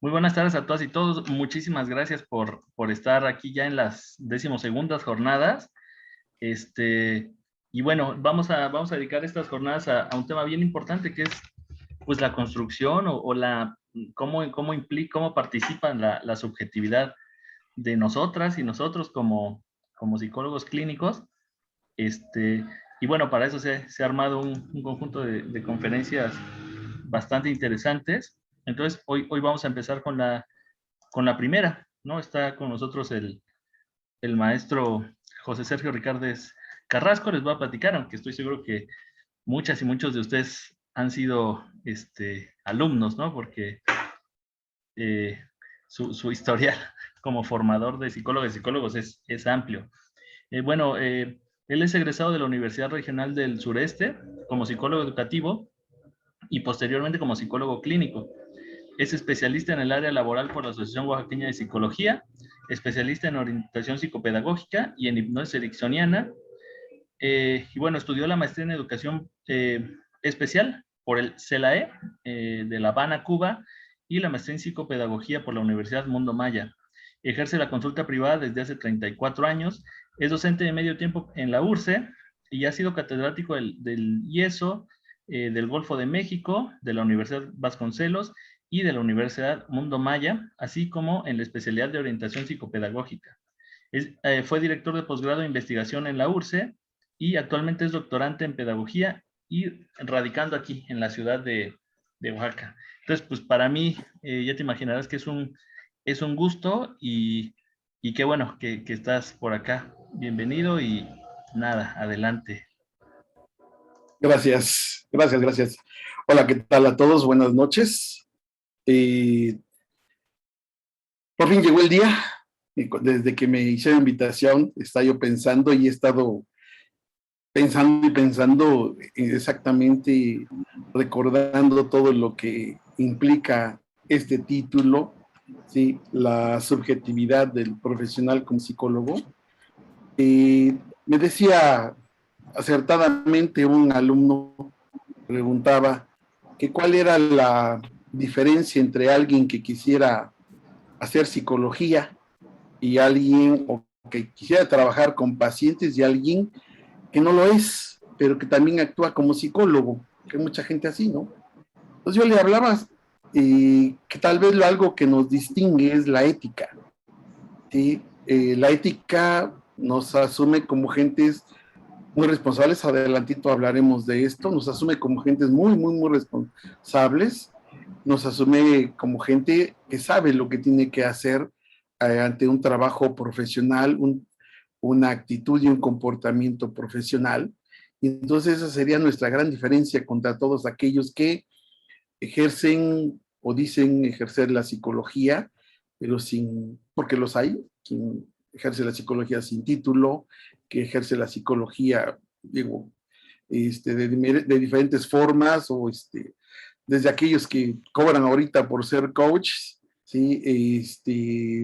Muy buenas tardes a todas y todos. Muchísimas gracias por estar aquí ya en las 12º jornadas. Este, y bueno, vamos a dedicar estas jornadas a un tema bien importante que es pues la construcción o cómo implica, cómo participa la subjetividad de nosotras y nosotros como psicólogos clínicos. Este, y bueno, para eso se ha armado un conjunto de conferencias bastante interesantes. Entonces, hoy vamos a empezar con la primera, ¿no? Está con nosotros el maestro José Sergio Ricardes Carrasco. Les voy a platicar, aunque estoy seguro que muchas y muchos de ustedes han sido alumnos, ¿no? Porque eh, su historial como formador de psicólogos y psicólogos es amplio. Bueno, él es egresado de la Universidad Regional del Sureste como psicólogo educativo y posteriormente como psicólogo clínico. Es especialista en el área laboral por la Asociación Oaxaqueña de Psicología, especialista en orientación psicopedagógica y en hipnosis ericksoniana. Y bueno, estudió la maestría en educación especial por el CELAE de La Habana, Cuba, y la maestría en psicopedagogía por la Universidad Mundo Maya. Ejerce la consulta privada desde hace 34 años. Es docente de medio tiempo en la URCE y ha sido catedrático del IESO, del Golfo de México, de la Universidad Vasconcelos y de la Universidad Mundo Maya, así como en la especialidad de orientación psicopedagógica. Fue director de posgrado de investigación en la URCE y actualmente es doctorante en pedagogía y radicando aquí en la ciudad de Oaxaca. Entonces, pues para mí, ya te imaginarás que es un gusto y qué bueno que estás por acá. Bienvenido y nada, adelante. Gracias, gracias, gracias. Hola, ¿qué tal a todos? Buenas noches. Por fin llegó el día. Desde que me hicieron invitación, estaba yo pensando y he estado pensando y pensando exactamente, recordando todo lo que implica este título, ¿sí? La subjetividad del profesional como psicólogo. Me decía acertadamente un alumno, preguntaba que cuál era la diferencia entre alguien que quisiera hacer psicología y alguien o que quisiera trabajar con pacientes y alguien que no lo es, pero que también actúa como psicólogo, que hay mucha gente así, ¿no? Entonces yo le hablaba que tal vez algo que nos distingue es la ética, ¿sí? La ética nos asume como gentes muy responsables, adelantito hablaremos de esto, nos asume como gentes muy, muy, muy responsables, nos asume como gente que sabe lo que tiene que hacer ante un trabajo profesional, una actitud y un comportamiento profesional. Y entonces esa sería nuestra gran diferencia contra todos aquellos que ejercen o dicen ejercer la psicología, pero sin, porque los hay, quien ejerce la psicología sin título, que ejerce la psicología, digo, de diferentes formas, o desde aquellos que cobran ahorita por ser coach, ¿sí?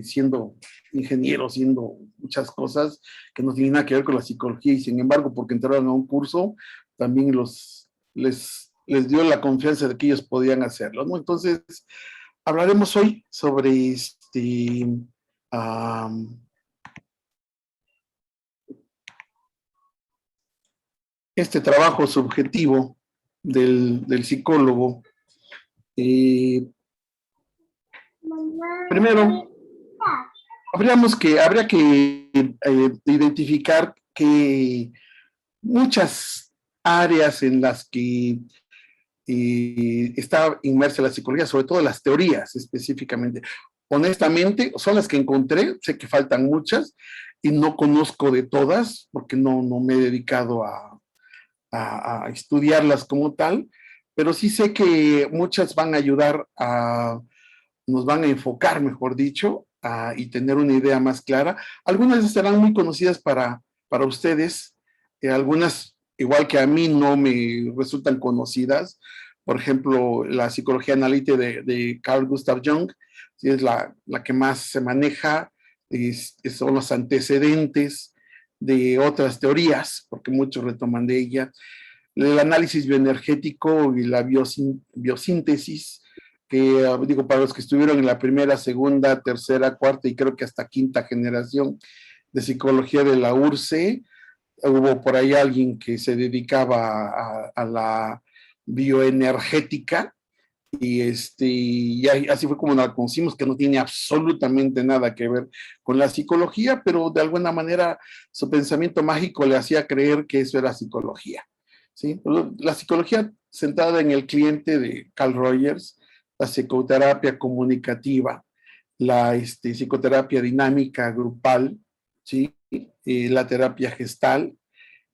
Siendo ingenieros, siendo muchas cosas que no tienen nada que ver con la psicología, y sin embargo, porque entraron a un curso, también les dio la confianza de que ellos podían hacerlo, ¿no? Entonces, hablaremos hoy sobre um, este trabajo subjetivo del psicólogo. Primero, habría que identificar que muchas áreas en las que está inmersa la psicología, sobre todo las teorías específicamente. Honestamente, son las que encontré, sé que faltan muchas y no conozco de todas porque no me he dedicado a estudiarlas como tal, pero sí sé que muchas van a ayudar nos van a enfocar, mejor dicho, y tener una idea más clara. Algunas serán muy conocidas para ustedes, algunas, igual que a mí, no me resultan conocidas. Por ejemplo, la psicología analítica de Carl Gustav Jung, sí, es la que más se maneja, son los antecedentes de otras teorías, porque muchos retoman de ella. El análisis bioenergético y la biosíntesis que digo, para los que estuvieron en la primera, segunda, tercera, cuarta y creo que hasta quinta generación de psicología de la URSE, hubo por ahí alguien que se dedicaba a la bioenergética, y así fue como la conocimos, que no tiene absolutamente nada que ver con la psicología, pero de alguna manera su pensamiento mágico le hacía creer que eso era psicología, ¿sí? La psicología centrada en el cliente de Carl Rogers, la psicoterapia comunicativa, la psicoterapia dinámica grupal, ¿sí? La terapia gestal,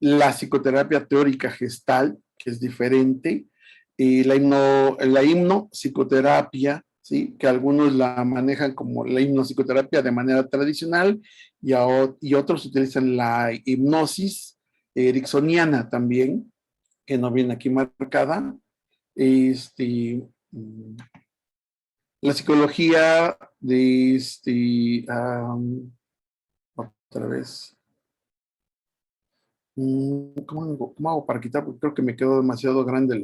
la psicoterapia teórica gestal, que es diferente, la hipnopsicoterapia, ¿sí? Que algunos la manejan como la hipnopsicoterapia de manera tradicional y otros utilizan la hipnosis ericksoniana también, que no viene aquí marcada. La psicología de otra vez. ¿Cómo hago para quitar? Porque creo que me quedó demasiado grande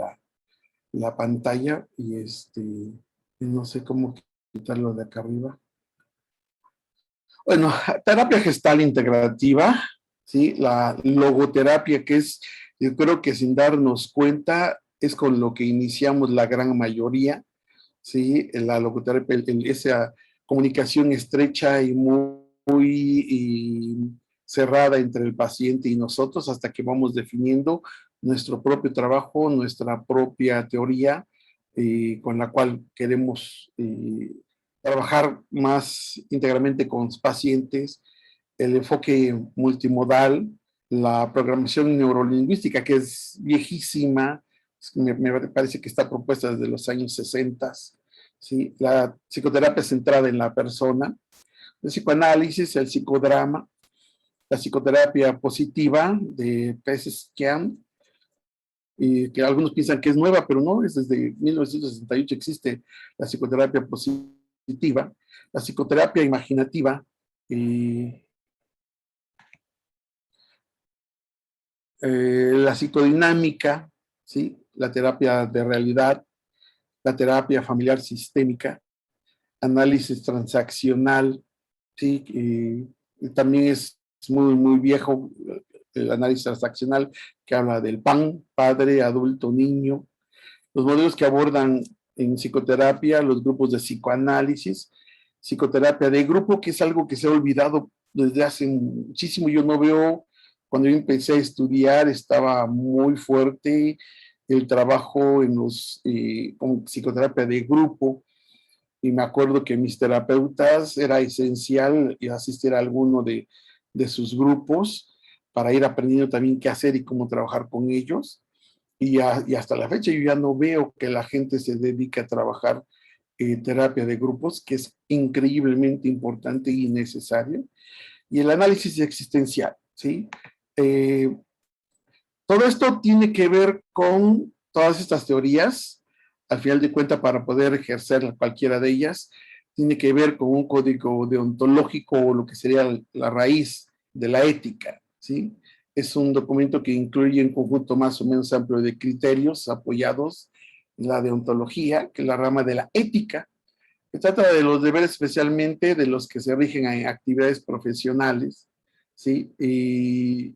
la pantalla y no sé cómo quitarlo de acá arriba. Bueno, terapia gestal integrativa, ¿sí? La logoterapia, que es, yo creo que sin darnos cuenta, es con lo que iniciamos la gran mayoría, ¿sí? La logoterapia, esa comunicación estrecha y muy cerrada entre el paciente y nosotros hasta que vamos definiendo nuestro propio trabajo, nuestra propia teoría con la cual queremos trabajar más íntegramente con los pacientes, el enfoque multimodal, la programación neurolingüística, que es viejísima, me parece que está propuesta desde los años 60, ¿sí? La psicoterapia centrada en la persona, el psicoanálisis, el psicodrama, la psicoterapia positiva de Pesskian, y que algunos piensan que es nueva, pero no, es desde 1968 existe la psicoterapia positiva, la psicoterapia imaginativa, la psicodinámica, ¿sí? La terapia de realidad, la terapia familiar sistémica, análisis transaccional, ¿sí? Y también es muy, muy viejo el análisis transaccional que habla del PAN, padre, adulto, niño, los modelos que abordan en psicoterapia, los grupos de psicoanálisis, psicoterapia de grupo, que es algo que se ha olvidado desde hace muchísimo. Yo no veo, cuando yo empecé a estudiar, estaba muy fuerte el trabajo con psicoterapia de grupo, y me acuerdo que mis terapeutas era esencial asistir a alguno de sus grupos para ir aprendiendo también qué hacer y cómo trabajar con ellos. Y hasta la fecha yo ya no veo que la gente se dedique a trabajar terapia de grupos, que es increíblemente importante y necesario. Y el análisis existencial, ¿sí? Eh, Todo esto tiene que ver con todas estas teorías, al final de cuentas, para poder ejercer cualquiera de ellas, tiene que ver con un código deontológico o lo que sería la raíz de la ética, ¿sí? Es un documento que incluye un conjunto más o menos amplio de criterios apoyados en la deontología, que es la rama de la ética, que trata de los deberes especialmente de los que se rigen en actividades profesionales, ¿sí? Y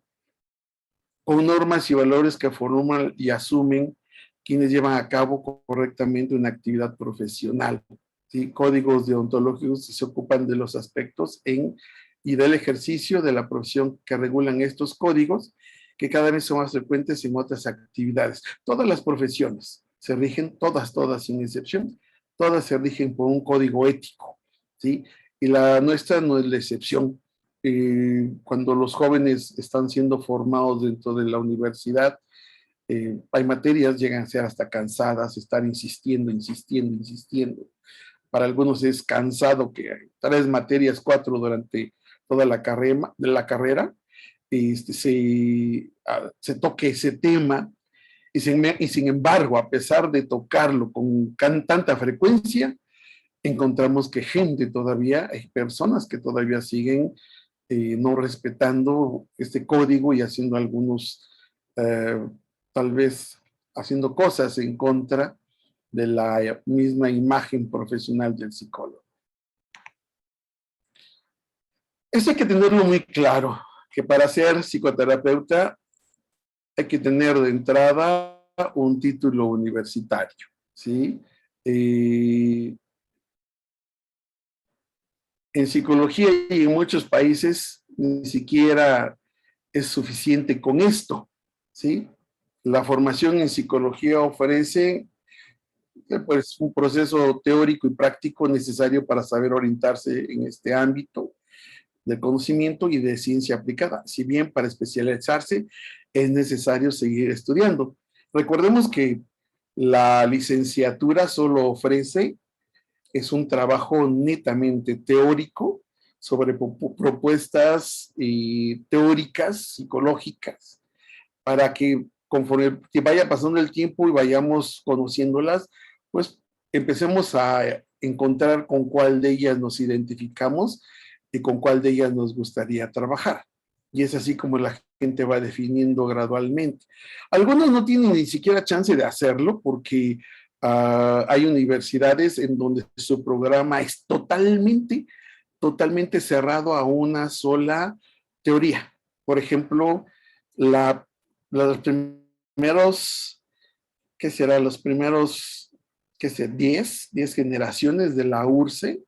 con normas y valores que forman y asumen quienes llevan a cabo correctamente una actividad profesional. ¿Sí? Códigos deontológicos se ocupan de los aspectos y del ejercicio de la profesión que regulan estos códigos, que cada vez son más frecuentes en otras actividades. Todas las profesiones se rigen, todas sin excepción, todas se rigen por un código ético, ¿sí? Y la nuestra no es la excepción. Cuando los jóvenes están siendo formados dentro de la universidad, hay materias, llegan a ser hasta cansadas, estar insistiendo. Para algunos es cansado que 3 materias, 4 durante toda la carrera se toque ese tema y sin embargo, a pesar de tocarlo con tanta frecuencia, encontramos que hay personas que todavía siguen no respetando este código y haciendo algunos, tal vez haciendo cosas en contra. de la misma imagen profesional del psicólogo. Eso hay que tenerlo muy claro, que para ser psicoterapeuta hay que tener de entrada un título universitario, ¿sí? En psicología y en muchos países ni siquiera es suficiente con esto, ¿sí? La formación en psicología ofrece pues, un proceso teórico y práctico necesario para saber orientarse en este ámbito del conocimiento y de ciencia aplicada. Si bien para especializarse es necesario seguir estudiando. Recordemos que la licenciatura solo ofrece, es un trabajo netamente teórico sobre propuestas teóricas, psicológicas, para que conforme que vaya pasando el tiempo y vayamos conociéndolas, pues empecemos a encontrar con cuál de ellas nos identificamos y con cuál de ellas nos gustaría trabajar. Y es así como la gente va definiendo gradualmente. Algunos no tienen ni siquiera chance de hacerlo porque hay universidades en donde su programa es totalmente cerrado a una sola teoría. Por ejemplo, los primeros, ¿qué será? Los primeros, ¿qué sé? 10 generaciones de la URSE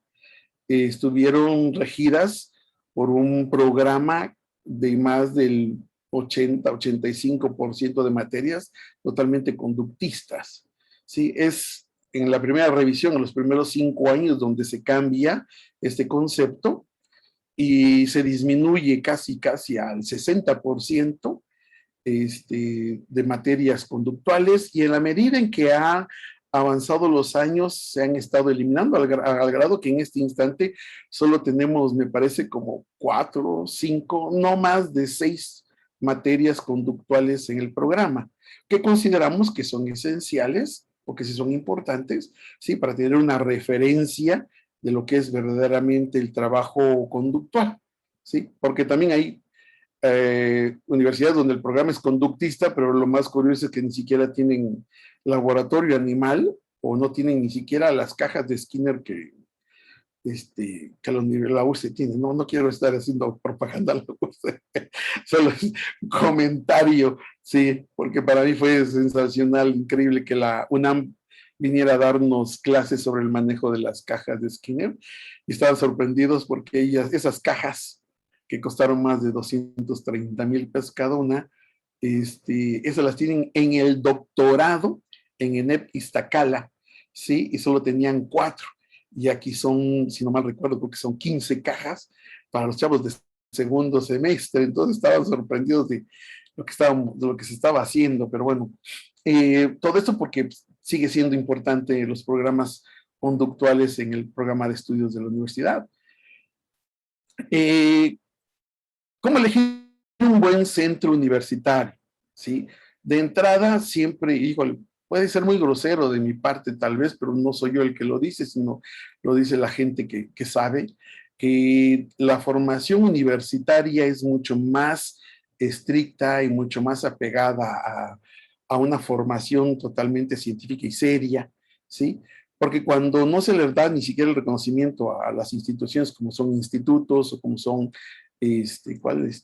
estuvieron regidas por un programa de más del 80-85% de materias totalmente conductistas. ¿Sí? Es en la primera revisión, en los primeros 5 años, donde se cambia este concepto y se disminuye casi al 60% de materias conductuales, y en la medida en que ha avanzado los años se han estado eliminando al grado que en este instante solo tenemos, me parece, como 4, 5, no más de 6 materias conductuales en el programa, que consideramos que son esenciales o que sí son importantes, ¿sí? Para tener una referencia de lo que es verdaderamente el trabajo conductual, ¿sí? Porque también hay universidades donde el programa es conductista, pero lo más curioso es que ni siquiera tienen laboratorio animal o no tienen ni siquiera las cajas de Skinner que la URSS tiene. No quiero estar haciendo propaganda a la URSS, solo es un comentario, sí, porque para mí fue sensacional, increíble que la UNAM viniera a darnos clases sobre el manejo de las cajas de Skinner, y estaban sorprendidos porque esas cajas que costaron más de 230,000 pesos cada una, esas las tienen en el doctorado en ENEP Iztacala, ¿sí? Y solo tenían 4. Y aquí son, si no mal recuerdo, porque son 15 cajas para los chavos de segundo semestre. Entonces estaban sorprendidos de lo que se estaba haciendo. Pero bueno, todo esto porque sigue siendo importante los programas conductuales en el programa de estudios de la universidad. ¿Cómo elegir un buen centro universitario? ¿Sí? De entrada, siempre, híjole, puede ser muy grosero de mi parte tal vez, pero no soy yo el que lo dice, sino lo dice la gente que sabe, que la formación universitaria es mucho más estricta y mucho más apegada a una formación totalmente científica y seria, ¿sí? Porque cuando no se les da ni siquiera el reconocimiento a las instituciones como son institutos o como son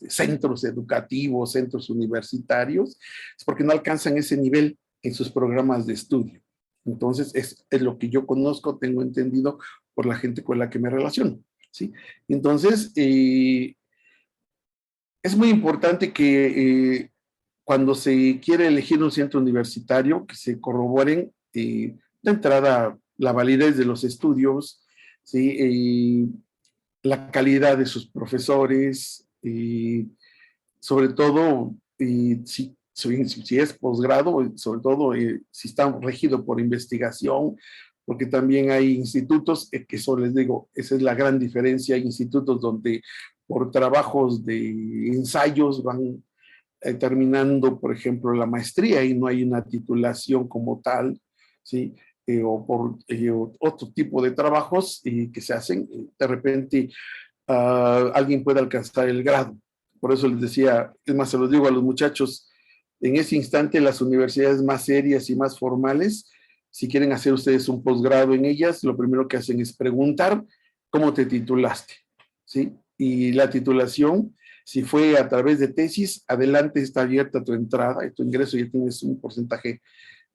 centros educativos, centros universitarios, es porque no alcanzan ese nivel en sus programas de estudio. Entonces, es lo que yo conozco, tengo entendido por la gente con la que me relaciono, ¿sí? Entonces, es muy importante que cuando se quiere elegir un centro universitario, que se corroboren de entrada la validez de los estudios, ¿sí? La calidad de sus profesores, sobre todo si es posgrado, sobre todo si está regido por investigación, porque también hay institutos que eso les digo, esa es la gran diferencia, hay institutos donde por trabajos de ensayos van terminando, por ejemplo, la maestría y no hay una titulación como tal, ¿sí? O por otro tipo de trabajos que se hacen, de repente alguien puede alcanzar el grado. Por eso les decía, es más, se los digo a los muchachos, en ese instante las universidades más serias y más formales si quieren hacer ustedes un posgrado en ellas, lo primero que hacen es preguntar cómo te titulaste, ¿sí? Y la titulación, si fue a través de tesis, adelante, está abierta tu entrada y tu ingreso, ya tienes un porcentaje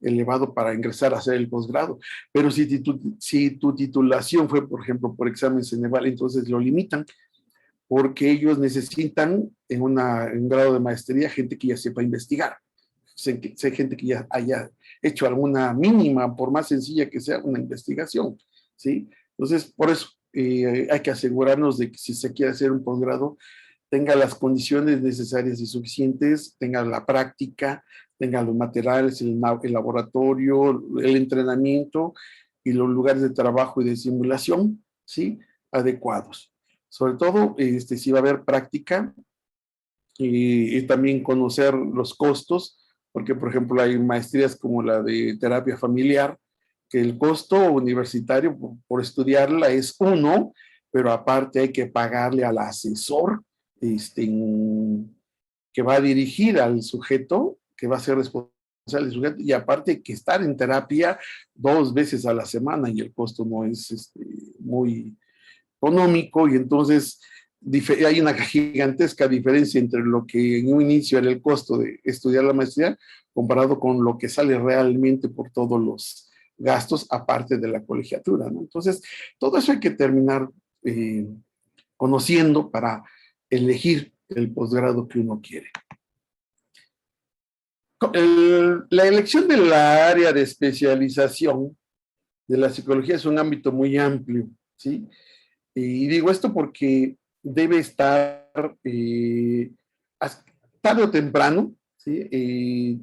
elevado para ingresar a hacer el posgrado. Pero si tu titulación fue, por ejemplo, por examen Ceneval, entonces lo limitan, porque ellos necesitan en un grado de maestría gente que ya sepa investigar, gente que ya haya hecho alguna mínima, por más sencilla que sea, una investigación, ¿sí? Entonces, por eso hay que asegurarnos de que si se quiere hacer un posgrado, tenga las condiciones necesarias y suficientes, tenga la práctica, tenga los materiales, el laboratorio, el entrenamiento y los lugares de trabajo y de simulación, ¿sí? Adecuados. Sobre todo, si va a haber práctica y también conocer los costos, porque, por ejemplo, hay maestrías como la de terapia familiar, que el costo universitario por estudiarla es uno, pero aparte hay que pagarle al asesor que va a dirigir al sujeto, que va a ser responsable del sujeto, y aparte que estar en terapia 2 veces a la semana y el costo no es muy económico, y entonces hay una gigantesca diferencia entre lo que en un inicio era el costo de estudiar la maestría comparado con lo que sale realmente por todos los gastos, aparte de la colegiatura, ¿no? Entonces, todo eso hay que terminar conociendo para elegir el posgrado que uno quiere. La elección de la área de especialización de la psicología es un ámbito muy amplio, ¿sí? Y digo esto porque debe estar tarde o temprano, ¿sí?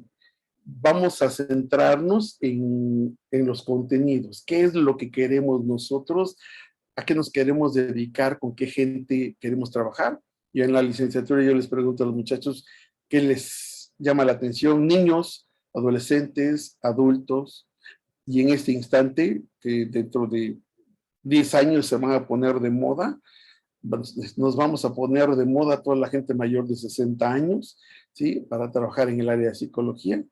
Vamos a centrarnos en los contenidos. ¿Qué es lo que queremos nosotros? ¿A qué nos queremos dedicar? ¿Con qué gente queremos trabajar? Y en la licenciatura yo les pregunto a los muchachos qué les llama la atención: niños, adolescentes, adultos, y en este instante, que dentro de 10 años se van a poner de moda, nos vamos a poner de moda toda la gente mayor de 60 años, ¿sí? Para trabajar en el área de psicología,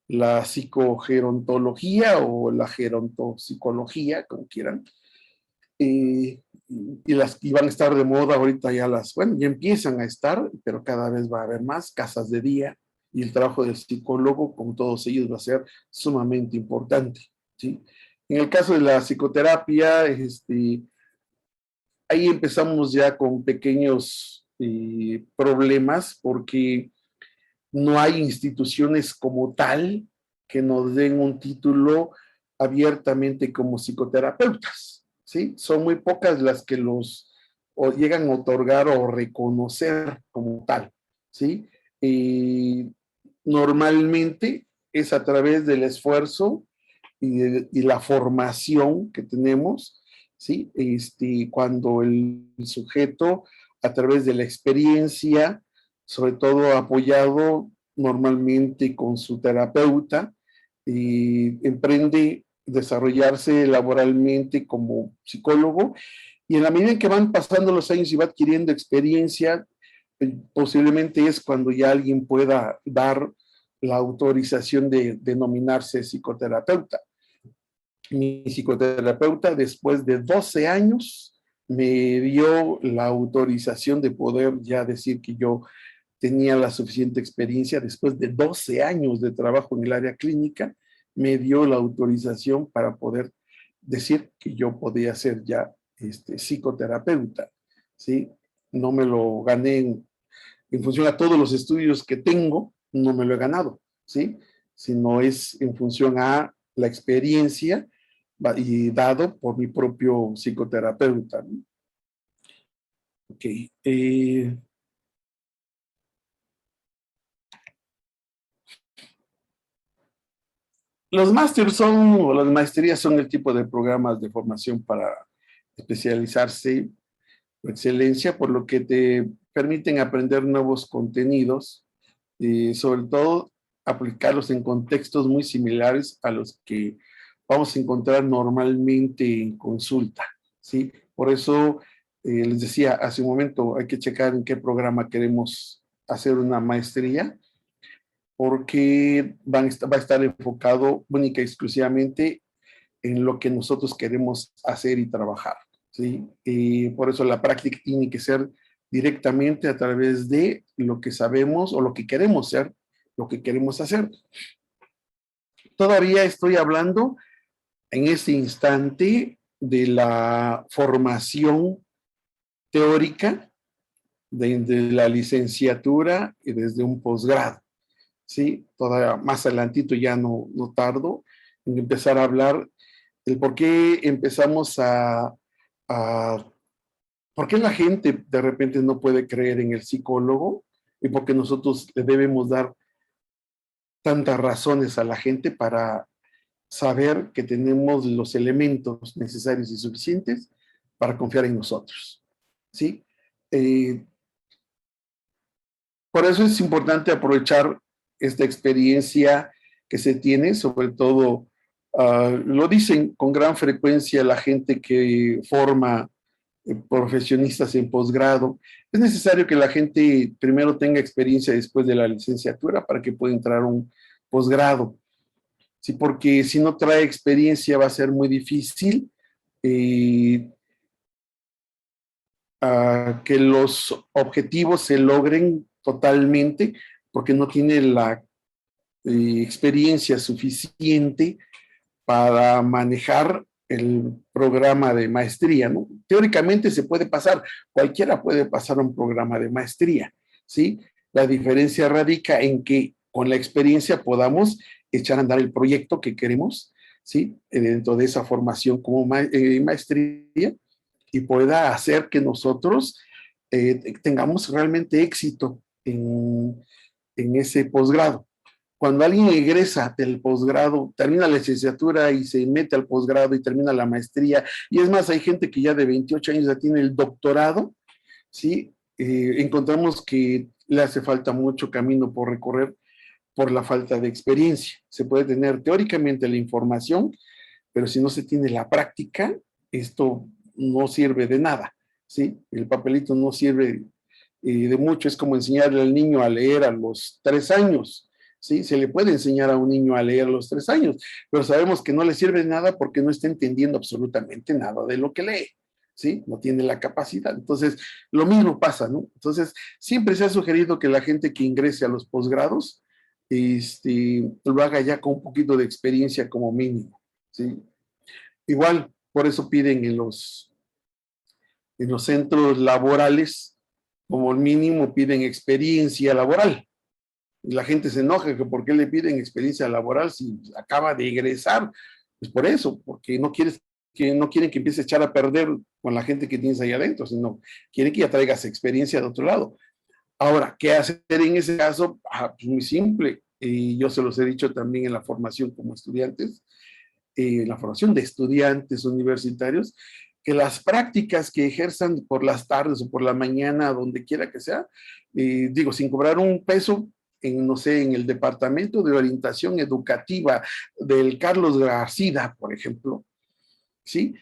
la psicogerontología o la gerontopsicología, como quieran, y van a estar de moda ahorita bueno, ya empiezan a estar, pero cada vez va a haber más casas de día, y el trabajo del psicólogo con todos ellos va a ser sumamente importante, ¿sí? En el caso de la psicoterapia, ahí empezamos ya con pequeños problemas, porque no hay instituciones como tal que nos den un título abiertamente como psicoterapeutas, ¿sí? Son muy pocas las que o llegan a otorgar o reconocer como tal, ¿sí? Y normalmente es a través del esfuerzo y la formación que tenemos, ¿sí? Cuando el sujeto, a través de la experiencia, sobre todo apoyado normalmente con su terapeuta, y emprende desarrollarse laboralmente como psicólogo, y en la medida en que van pasando los años y va adquiriendo experiencia, posiblemente es cuando ya alguien pueda dar la autorización de denominarse psicoterapeuta. Mi psicoterapeuta, después de 12 años, me dio la autorización de poder ya decir que yo tenía la suficiente experiencia. Después de 12 años de trabajo en el área clínica, me dio la autorización para poder decir que yo podía ser ya psicoterapeuta, ¿sí? No me lo gané en función a todos los estudios que tengo, no me lo he ganado, ¿sí? Sino es en función a la experiencia y dado por mi propio psicoterapeuta, ¿no? Ok. Los másteres o las maestrías son el tipo de programas de formación para especializarse por excelencia, por lo que te permiten aprender nuevos contenidos y sobre todo aplicarlos en contextos muy similares a los que vamos a encontrar normalmente en consulta, ¿sí? Por eso les decía hace un momento, hay que checar en qué programa queremos hacer una maestría, porque va a estar enfocado única y exclusivamente en lo que nosotros queremos hacer y trabajar, ¿sí? Y por eso la práctica tiene que ser directamente a través de lo que sabemos o lo que queremos ser, lo que queremos hacer. Todavía estoy hablando en este instante de la formación teórica de la licenciatura y desde un posgrado, ¿sí? Todavía más adelantito ya no tardo en empezar a hablar del por qué empezamos a por qué la gente de repente no puede creer en el psicólogo y por qué nosotros le debemos dar tantas razones a la gente para saber que tenemos los elementos necesarios y suficientes para confiar en nosotros, ¿sí? Eh, por eso es importante aprovechar esta experiencia que se tiene, sobre todo, lo dicen con gran frecuencia la gente que forma profesionistas en posgrado. Es necesario que la gente primero tenga experiencia después de la licenciatura para que pueda entrar a un posgrado. Sí, porque si no trae experiencia va a ser muy difícil que los objetivos se logren totalmente porque no tiene la experiencia suficiente para manejar el programa de maestría, ¿no? Teóricamente se puede pasar, cualquiera puede pasar un programa de maestría, ¿sí? La diferencia radica en que con la experiencia podamos echar a andar el proyecto que queremos, ¿sí? Dentro de esa formación como maestría y pueda hacer que nosotros tengamos realmente éxito en ese posgrado. Cuando alguien egresa del posgrado, termina la licenciatura y se mete al posgrado y termina la maestría, y es más, hay gente que ya de 28 años ya tiene el doctorado, ¿sí? Encontramos que le hace falta mucho camino por recorrer por la falta de experiencia. Se puede tener teóricamente la información, pero si no se tiene la práctica, esto no sirve de nada, ¿sí? El papelito no sirve de mucho, es como enseñarle al niño a leer a los 3 años, ¿sí? Se le puede enseñar a un niño a leer a los 3 años, pero sabemos que no le sirve de nada porque no está entendiendo absolutamente nada de lo que lee, ¿sí? No tiene la capacidad. Entonces, lo mismo pasa, ¿no? Entonces, siempre se ha sugerido que la gente que ingrese a los posgrados, lo haga ya con un poquito de experiencia como mínimo, ¿sí? Igual, por eso piden en los centros laborales, como mínimo piden experiencia laboral. Y la gente se enoja que por qué le piden experiencia laboral si acaba de egresar. Pues por eso, porque no quieren que empiece a echar a perder con la gente que tienes ahí adentro, sino quieren que ya traigas experiencia de otro lado. Ahora, ¿qué hacer en ese caso? Pues muy simple. Y yo se los he dicho también en la formación como estudiantes, la formación de estudiantes universitarios, que las prácticas que ejerzan por las tardes o por la mañana, donde quiera que sea, digo, sin cobrar un peso, no sé, en el Departamento de Orientación Educativa del Carlos García, por ejemplo, ¿sí?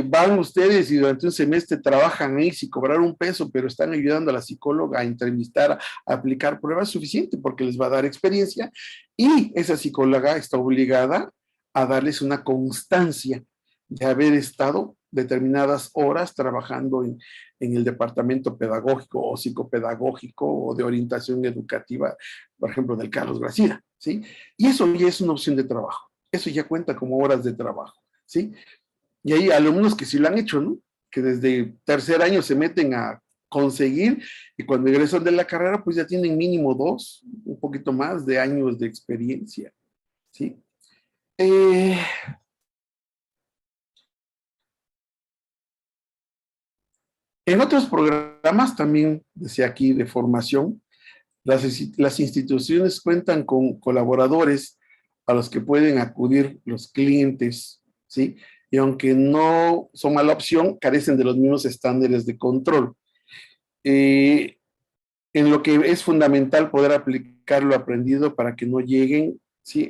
Van ustedes y durante un semestre trabajan ahí sin cobrar un peso, pero están ayudando a la psicóloga a entrevistar, a aplicar pruebas suficiente porque les va a dar experiencia y esa psicóloga está obligada a darles una constancia de haber estado determinadas horas trabajando en el departamento pedagógico o psicopedagógico o de orientación educativa, por ejemplo, del Carlos García, ¿sí? Y eso ya es una opción de trabajo, eso ya cuenta como horas de trabajo, ¿sí? Y hay alumnos que sí lo han hecho, ¿no? Que desde tercer año se meten a conseguir y cuando ingresan de la carrera, pues ya tienen mínimo 2, un poquito más de años de experiencia, ¿sí? Eh, en otros programas también, decía aquí, de formación, las instituciones cuentan con colaboradores a los que pueden acudir los clientes, ¿sí? Y aunque no son mala opción, carecen de los mismos estándares de control. Eh, en lo que es fundamental poder aplicar lo aprendido para que no lleguen, ¿sí?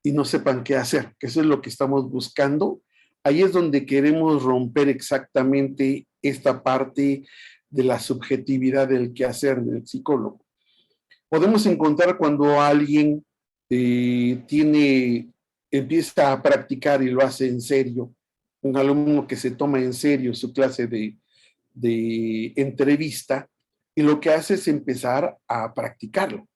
Y no sepan qué hacer, que eso es lo que estamos buscando. Ahí es donde queremos romper exactamente esta parte de la subjetividad del quehacer del psicólogo. Podemos encontrar cuando alguien tiene empieza a practicar y lo hace en serio, un alumno que se toma en serio su clase de entrevista, y lo que hace es empezar a practicarlo.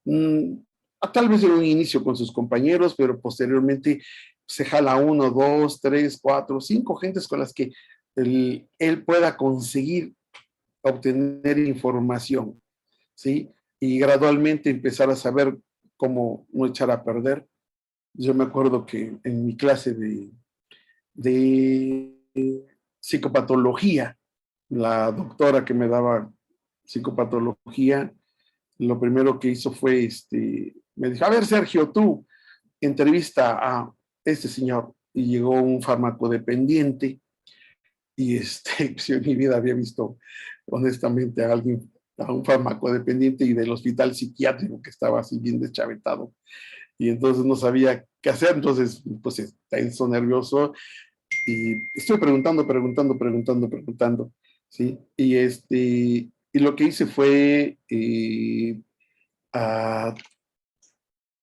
Tal vez en un inicio con sus compañeros, pero posteriormente se jala uno, dos, tres, cuatro, cinco gentes con las que él pueda conseguir obtener información, ¿sí? Y gradualmente empezar a saber cómo no echar a perder. Yo me acuerdo que en mi clase de psicopatología, la doctora que me daba psicopatología, lo primero que hizo fue, me dijo, a ver, Sergio, tú entrevista a este señor. Y llegó un farmacodependiente, y pues yo en mi vida había visto honestamente a alguien, a un farmacodependiente y del hospital psiquiátrico que estaba así bien deschavetado. Y entonces no sabía qué hacer, entonces pues tenso, nervioso, y estoy preguntando, ¿sí? Y lo que hice fue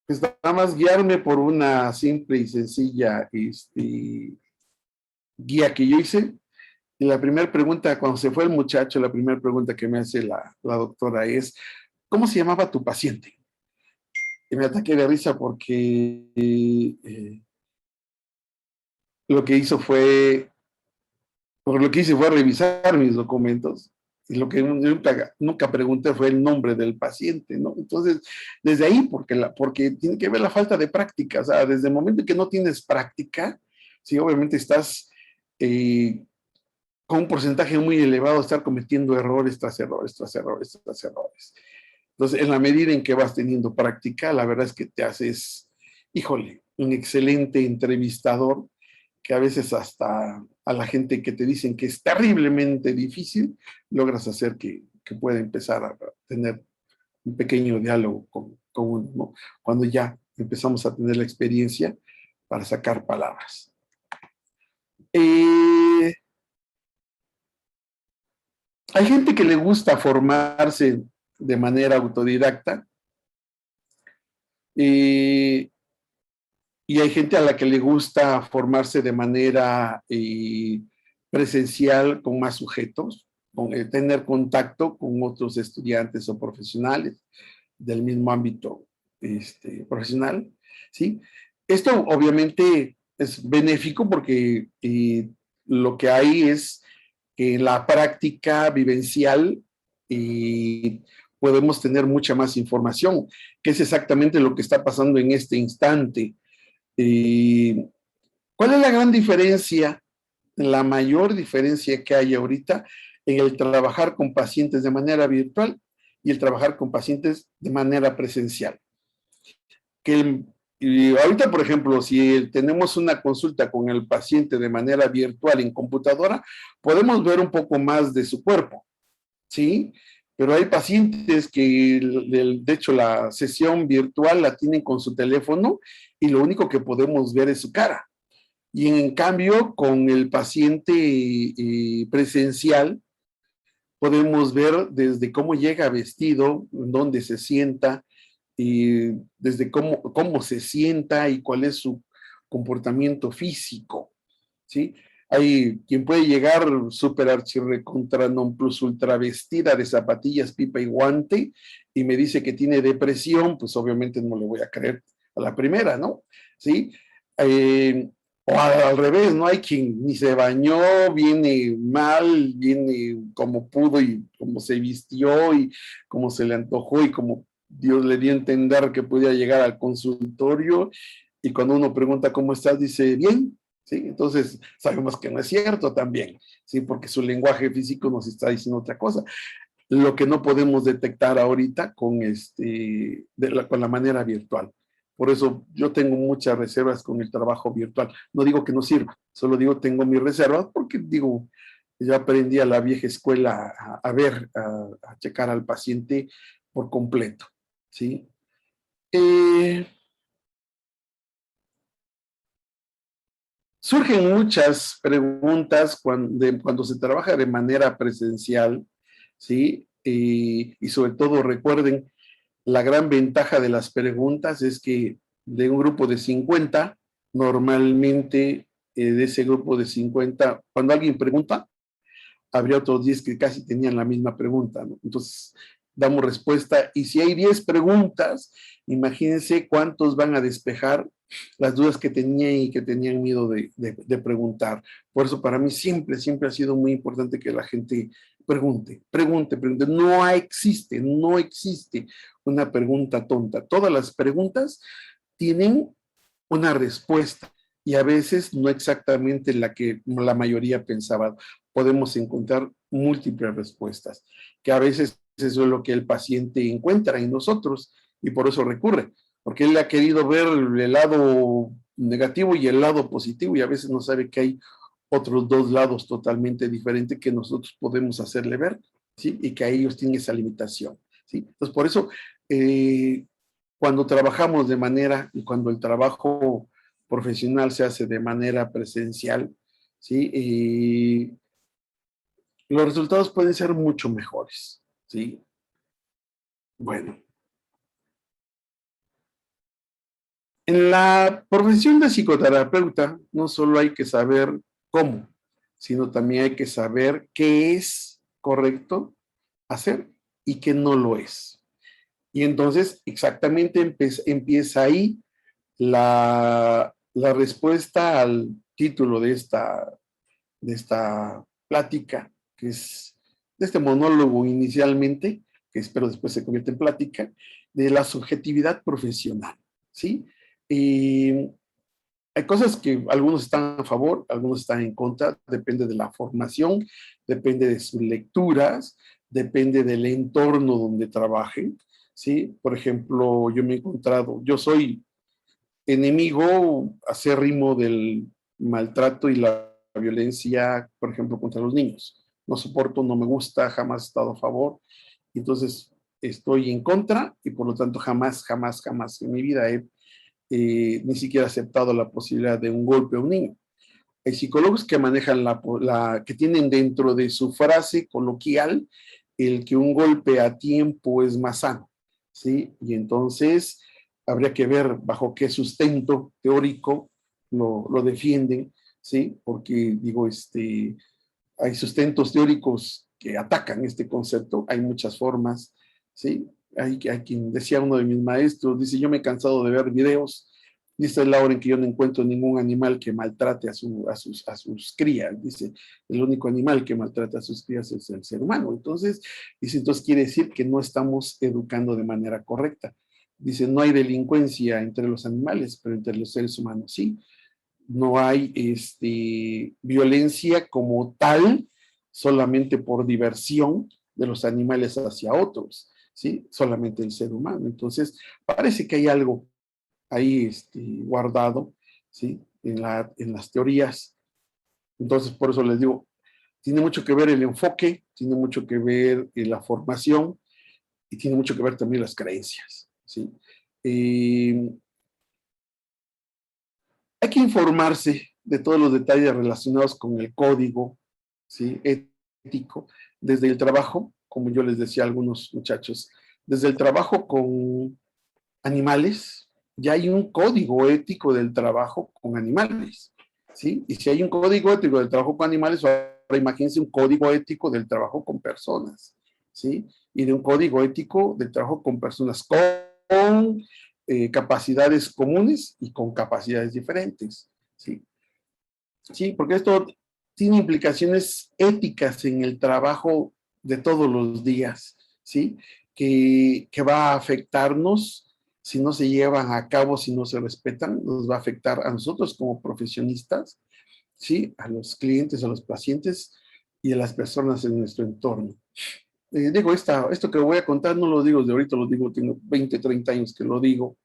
pues nada más guiarme por una simple y sencilla guía que yo hice. Y la primera pregunta, cuando se fue el muchacho, la primera pregunta que me hace la doctora es, ¿cómo se llamaba tu paciente? Y me ataqué de risa porque lo que hizo fue, por lo que hice fue revisar mis documentos, y lo que nunca pregunté fue el nombre del paciente, ¿no? Entonces, desde ahí, porque tiene que ver la falta de práctica, o sea, desde el momento que no tienes práctica, sí, obviamente estás con un porcentaje muy elevado de estar cometiendo errores tras errores, tras errores, tras errores. Entonces, en la medida en que vas teniendo práctica, la verdad es que te haces, híjole, un excelente entrevistador, que a veces hasta a la gente que te dicen que es terriblemente difícil, logras hacer que pueda empezar a tener un pequeño diálogo con uno, ¿no? Cuando ya empezamos a tener la experiencia para sacar palabras. Hay gente que le gusta formarse de manera autodidacta, y hay gente a la que le gusta formarse de manera presencial con más sujetos, tener contacto con otros estudiantes o profesionales del mismo ámbito profesional, ¿sí? Esto obviamente es benéfico porque lo que hay es que en la práctica vivencial podemos tener mucha más información, que es exactamente lo que está pasando en este instante. ¿Cuál es la gran diferencia, la mayor diferencia que hay ahorita en el trabajar con pacientes de manera virtual y el trabajar con pacientes de manera presencial? Y ahorita, por ejemplo, si tenemos una consulta con el paciente de manera virtual en computadora, podemos ver un poco más de su cuerpo, ¿sí? Pero hay pacientes que, de hecho, la sesión virtual la tienen con su teléfono y lo único que podemos ver es su cara. Y en cambio, con el paciente presencial, podemos ver desde cómo llega vestido, dónde se sienta, y desde cómo se sienta y cuál es su comportamiento físico, ¿sí? Hay quien puede llegar súper archirrecontra non plus ultra vestida de zapatillas, pipa y guante, y me dice que tiene depresión, pues obviamente no le voy a creer a la primera, ¿no? ¿Sí? O al revés, ¿no? Hay quien ni se bañó, viene mal, viene como pudo y como se vistió y como se le antojó y como Dios le dio a entender que podía llegar al consultorio, y cuando uno pregunta cómo estás, dice bien, ¿sí? Entonces sabemos que no es cierto también, ¿sí? Porque su lenguaje físico nos está diciendo otra cosa. Lo que no podemos detectar ahorita con la manera virtual. Por eso yo tengo muchas reservas con el trabajo virtual. No digo que no sirva, solo digo tengo mis reservas porque digo, yo aprendí a la vieja escuela a ver, a checar al paciente por completo, ¿sí? Surgen muchas preguntas cuando se trabaja de manera presencial, ¿sí? Y sobre todo recuerden, la gran ventaja de las preguntas es que de un grupo de 50, normalmente de ese grupo de 50, cuando alguien pregunta, habría otros 10 que casi tenían la misma pregunta, ¿no? Entonces, damos respuesta y si hay 10 preguntas, imagínense cuántos van a despejar las dudas que tenían y que tenían miedo de preguntar. Por eso para mí siempre, siempre ha sido muy importante que la gente pregunte, pregunte, pregunte. No existe una pregunta tonta. Todas las preguntas tienen una respuesta y a veces no exactamente la que la mayoría pensaba. Podemos encontrar múltiples respuestas, que a veces eso es lo que el paciente encuentra en nosotros y por eso recurre, porque él ha querido ver el lado negativo y el lado positivo y a veces no sabe que hay otros dos lados totalmente diferentes que nosotros podemos hacerle ver, ¿sí? Y que a ellos tienen esa limitación, ¿sí? Entonces, por eso, cuando trabajamos de manera y cuando el trabajo profesional se hace de manera presencial, ¿sí? Y los resultados pueden ser mucho mejores, ¿sí? Bueno, en la profesión de psicoterapeuta no solo hay que saber cómo, sino también hay que saber qué es correcto hacer y qué no lo es. Y entonces exactamente empieza ahí la respuesta al título de esta plática, que es de este monólogo inicialmente, que espero después se convierta en plática, de la subjetividad profesional, ¿sí? Y hay cosas que algunos están a favor, algunos están en contra, depende de la formación, depende de sus lecturas, depende del entorno donde trabajen, ¿sí? Por ejemplo, yo me he encontrado, yo soy enemigo acérrimo del maltrato y la violencia, por ejemplo, contra los niños. No soporto, no me gusta, jamás he estado a favor. Entonces, estoy en contra y por lo tanto jamás, jamás, jamás en mi vida he ni siquiera aceptado la posibilidad de un golpe a un niño. Hay psicólogos que manejan que tienen dentro de su frase coloquial el que un golpe a tiempo es más sano, ¿sí? Y entonces habría que ver bajo qué sustento teórico lo defienden, ¿sí? Porque digo, hay sustentos teóricos que atacan este concepto, hay muchas formas, ¿sí? Hay quien decía, uno de mis maestros, dice, yo me he cansado de ver videos, dice la hora en que yo no encuentro ningún animal que maltrate a sus crías, dice, el único animal que maltrata a sus crías es el ser humano. Entonces, dice, entonces quiere decir que no estamos educando de manera correcta. Dice, no hay delincuencia entre los animales, pero entre los seres humanos sí. No hay violencia como tal, solamente por diversión de los animales hacia otros, ¿sí? Solamente el ser humano. Entonces, parece que hay algo ahí guardado, ¿sí? En las teorías. Entonces, por eso les digo, tiene mucho que ver el enfoque, tiene mucho que ver la formación y tiene mucho que ver también las creencias, ¿sí? Eh, Hay que informarse de todos los detalles relacionados con el código, ¿sí? Ético, desde el trabajo, como yo les decía a algunos muchachos, desde el trabajo con animales, ya hay un código ético del trabajo con animales, ¿sí? Y si hay un código ético del trabajo con animales, ahora imagínense un código ético del trabajo con personas, ¿sí? Y de un código ético del trabajo con personas con capacidades comunes y con capacidades diferentes, ¿sí? Sí, porque esto tiene implicaciones éticas en el trabajo de todos los días, ¿sí? Que va a afectarnos si no se llevan a cabo, si no se respetan, nos va a afectar a nosotros como profesionistas, ¿sí? A los clientes, a los pacientes y a las personas en nuestro entorno. Digo, esto que voy a contar no lo digo de ahorita, lo digo, tengo 20, 30 años que lo digo.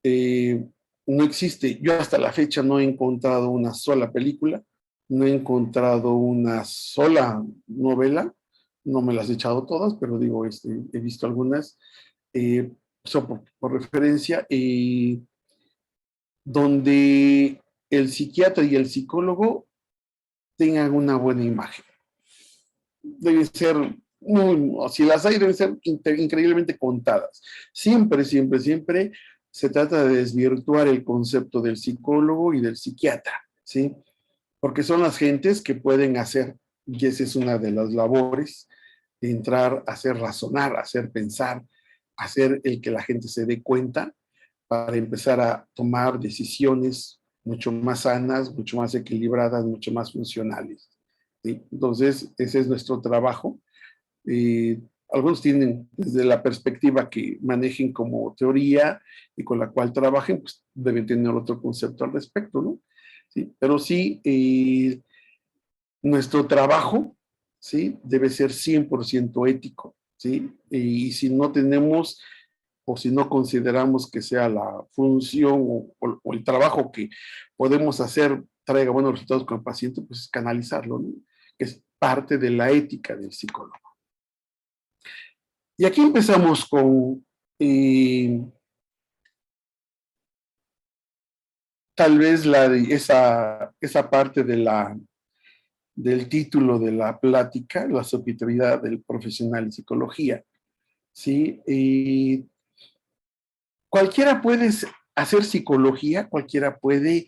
Eh, no existe, yo hasta la fecha no he encontrado una sola película, no he encontrado una sola novela, no me las he echado todas, pero digo, he visto algunas, son por referencia, donde el psiquiatra y el psicólogo tengan una buena imagen. Deben ser, si las hay, deben ser increíblemente contadas. Siempre, siempre, siempre se trata de desvirtuar el concepto del psicólogo y del psiquiatra, ¿sí? Porque son las gentes que pueden hacer, y esa es una de las labores, de entrar a hacer razonar, a hacer pensar, a hacer el que la gente se dé cuenta para empezar a tomar decisiones mucho más sanas, mucho más equilibradas, mucho más funcionales, ¿sí? Entonces, ese es nuestro trabajo. Algunos tienen desde la perspectiva que manejen como teoría y con la cual trabajen, pues deben tener otro concepto al respecto, ¿no? Sí, pero sí, nuestro trabajo, ¿sí? Debe ser 100% ético, ¿sí? Y si no tenemos o si no consideramos que sea la función o el trabajo que podemos hacer traiga buenos resultados con el paciente, pues canalizarlo, ¿no? Que es parte de la ética del psicólogo. Y aquí empezamos con tal vez esa parte del título de la plática, la subjetividad del profesional en psicología. ¿Sí? Cualquiera puede hacer psicología, cualquiera puede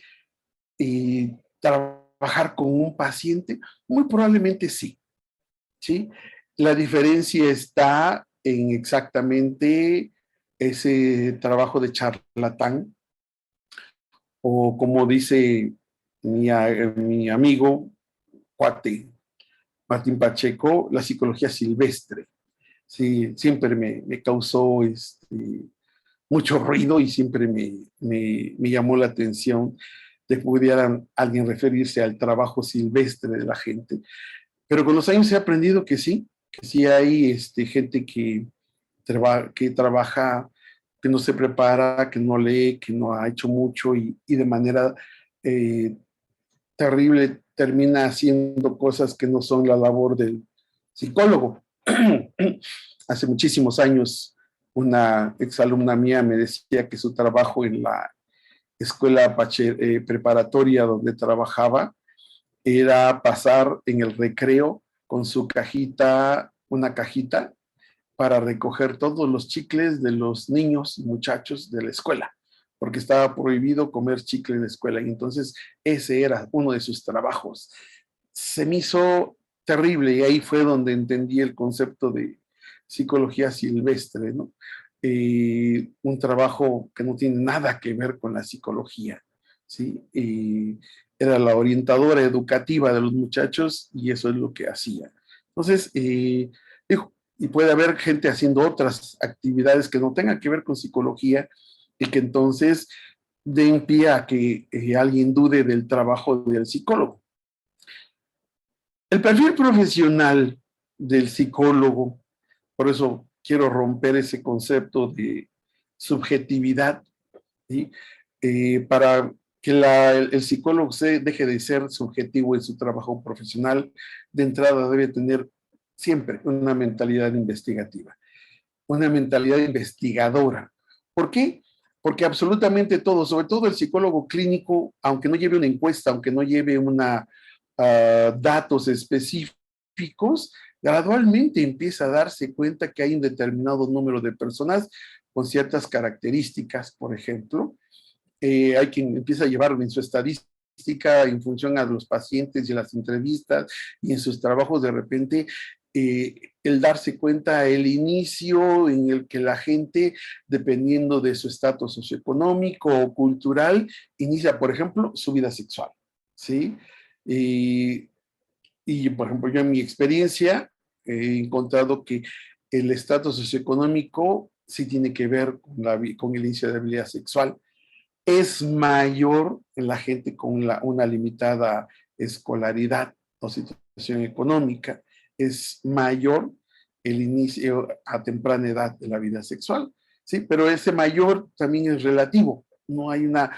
trabajar con un paciente, muy probablemente sí. ¿Sí? La diferencia está en exactamente ese trabajo de charlatán, o como dice mi amigo, cuate, Martín Pacheco, la psicología silvestre. Sí, siempre me causó mucho ruido y siempre me llamó la atención de que pudiera alguien referirse al trabajo silvestre de la gente. Pero con los años he aprendido que sí hay gente que trabaja, que no se prepara, que no lee, que no ha hecho mucho y de manera eh, terrible termina haciendo cosas que no son la labor del psicólogo. Hace muchísimos años, una exalumna mía me decía que su trabajo en la escuela preparatoria donde trabajaba era pasar en el recreo con su cajita, una cajita, para recoger todos los chicles de los niños y muchachos de la escuela, porque estaba prohibido comer chicle en la escuela. Y entonces ese era uno de sus trabajos. Se me hizo terrible y ahí fue donde entendí el concepto de psicología silvestre, ¿no? Un trabajo que no tiene nada que ver con la psicología, ¿sí? Era la orientadora educativa de los muchachos y eso es lo que hacía. Entonces, dijo, y puede haber gente haciendo otras actividades que no tengan que ver con psicología y que entonces den pie a que alguien dude del trabajo del psicólogo. El perfil profesional del psicólogo, por eso quiero romper ese concepto de subjetividad, ¿sí? Para que el psicólogo deje de ser subjetivo en su trabajo profesional, de entrada debe tener siempre una mentalidad investigativa, una mentalidad investigadora. ¿Por qué? Porque absolutamente todo, sobre todo el psicólogo clínico, aunque no lleve una encuesta, aunque no lleve datos específicos, gradualmente empieza a darse cuenta que hay un determinado número de personas con ciertas características, por ejemplo. Hay quien empieza a llevarlo en su estadística en función a los pacientes y las entrevistas y en sus trabajos de repente el darse cuenta el inicio en el que la gente, dependiendo de su estatus socioeconómico o cultural, inicia, por ejemplo, su vida sexual, ¿sí? Y por ejemplo, yo en mi experiencia he encontrado que el estatus socioeconómico sí tiene que ver con el inicio de la vida sexual. Es mayor en la gente con una limitada escolaridad o situación económica, es mayor el inicio a temprana edad de la vida sexual, ¿sí? Pero ese mayor también es relativo, no hay una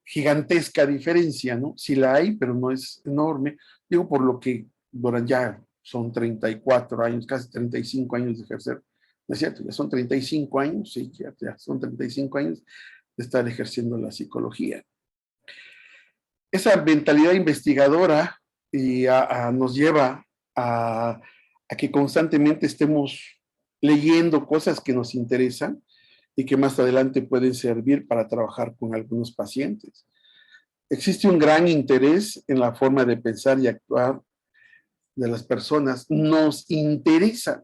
gigantesca diferencia, ¿no? Sí la hay, pero no es enorme. Digo, por lo que durante ya son 34 años, casi 35 años de ejercer, ¿no es cierto? Ya son 35 años, sí, ya son 35 años de estar ejerciendo la psicología. Esa mentalidad investigadora nos lleva a que constantemente estemos leyendo cosas que nos interesan y que más adelante pueden servir para trabajar con algunos pacientes. Existe un gran interés en la forma de pensar y actuar de las personas. Nos interesa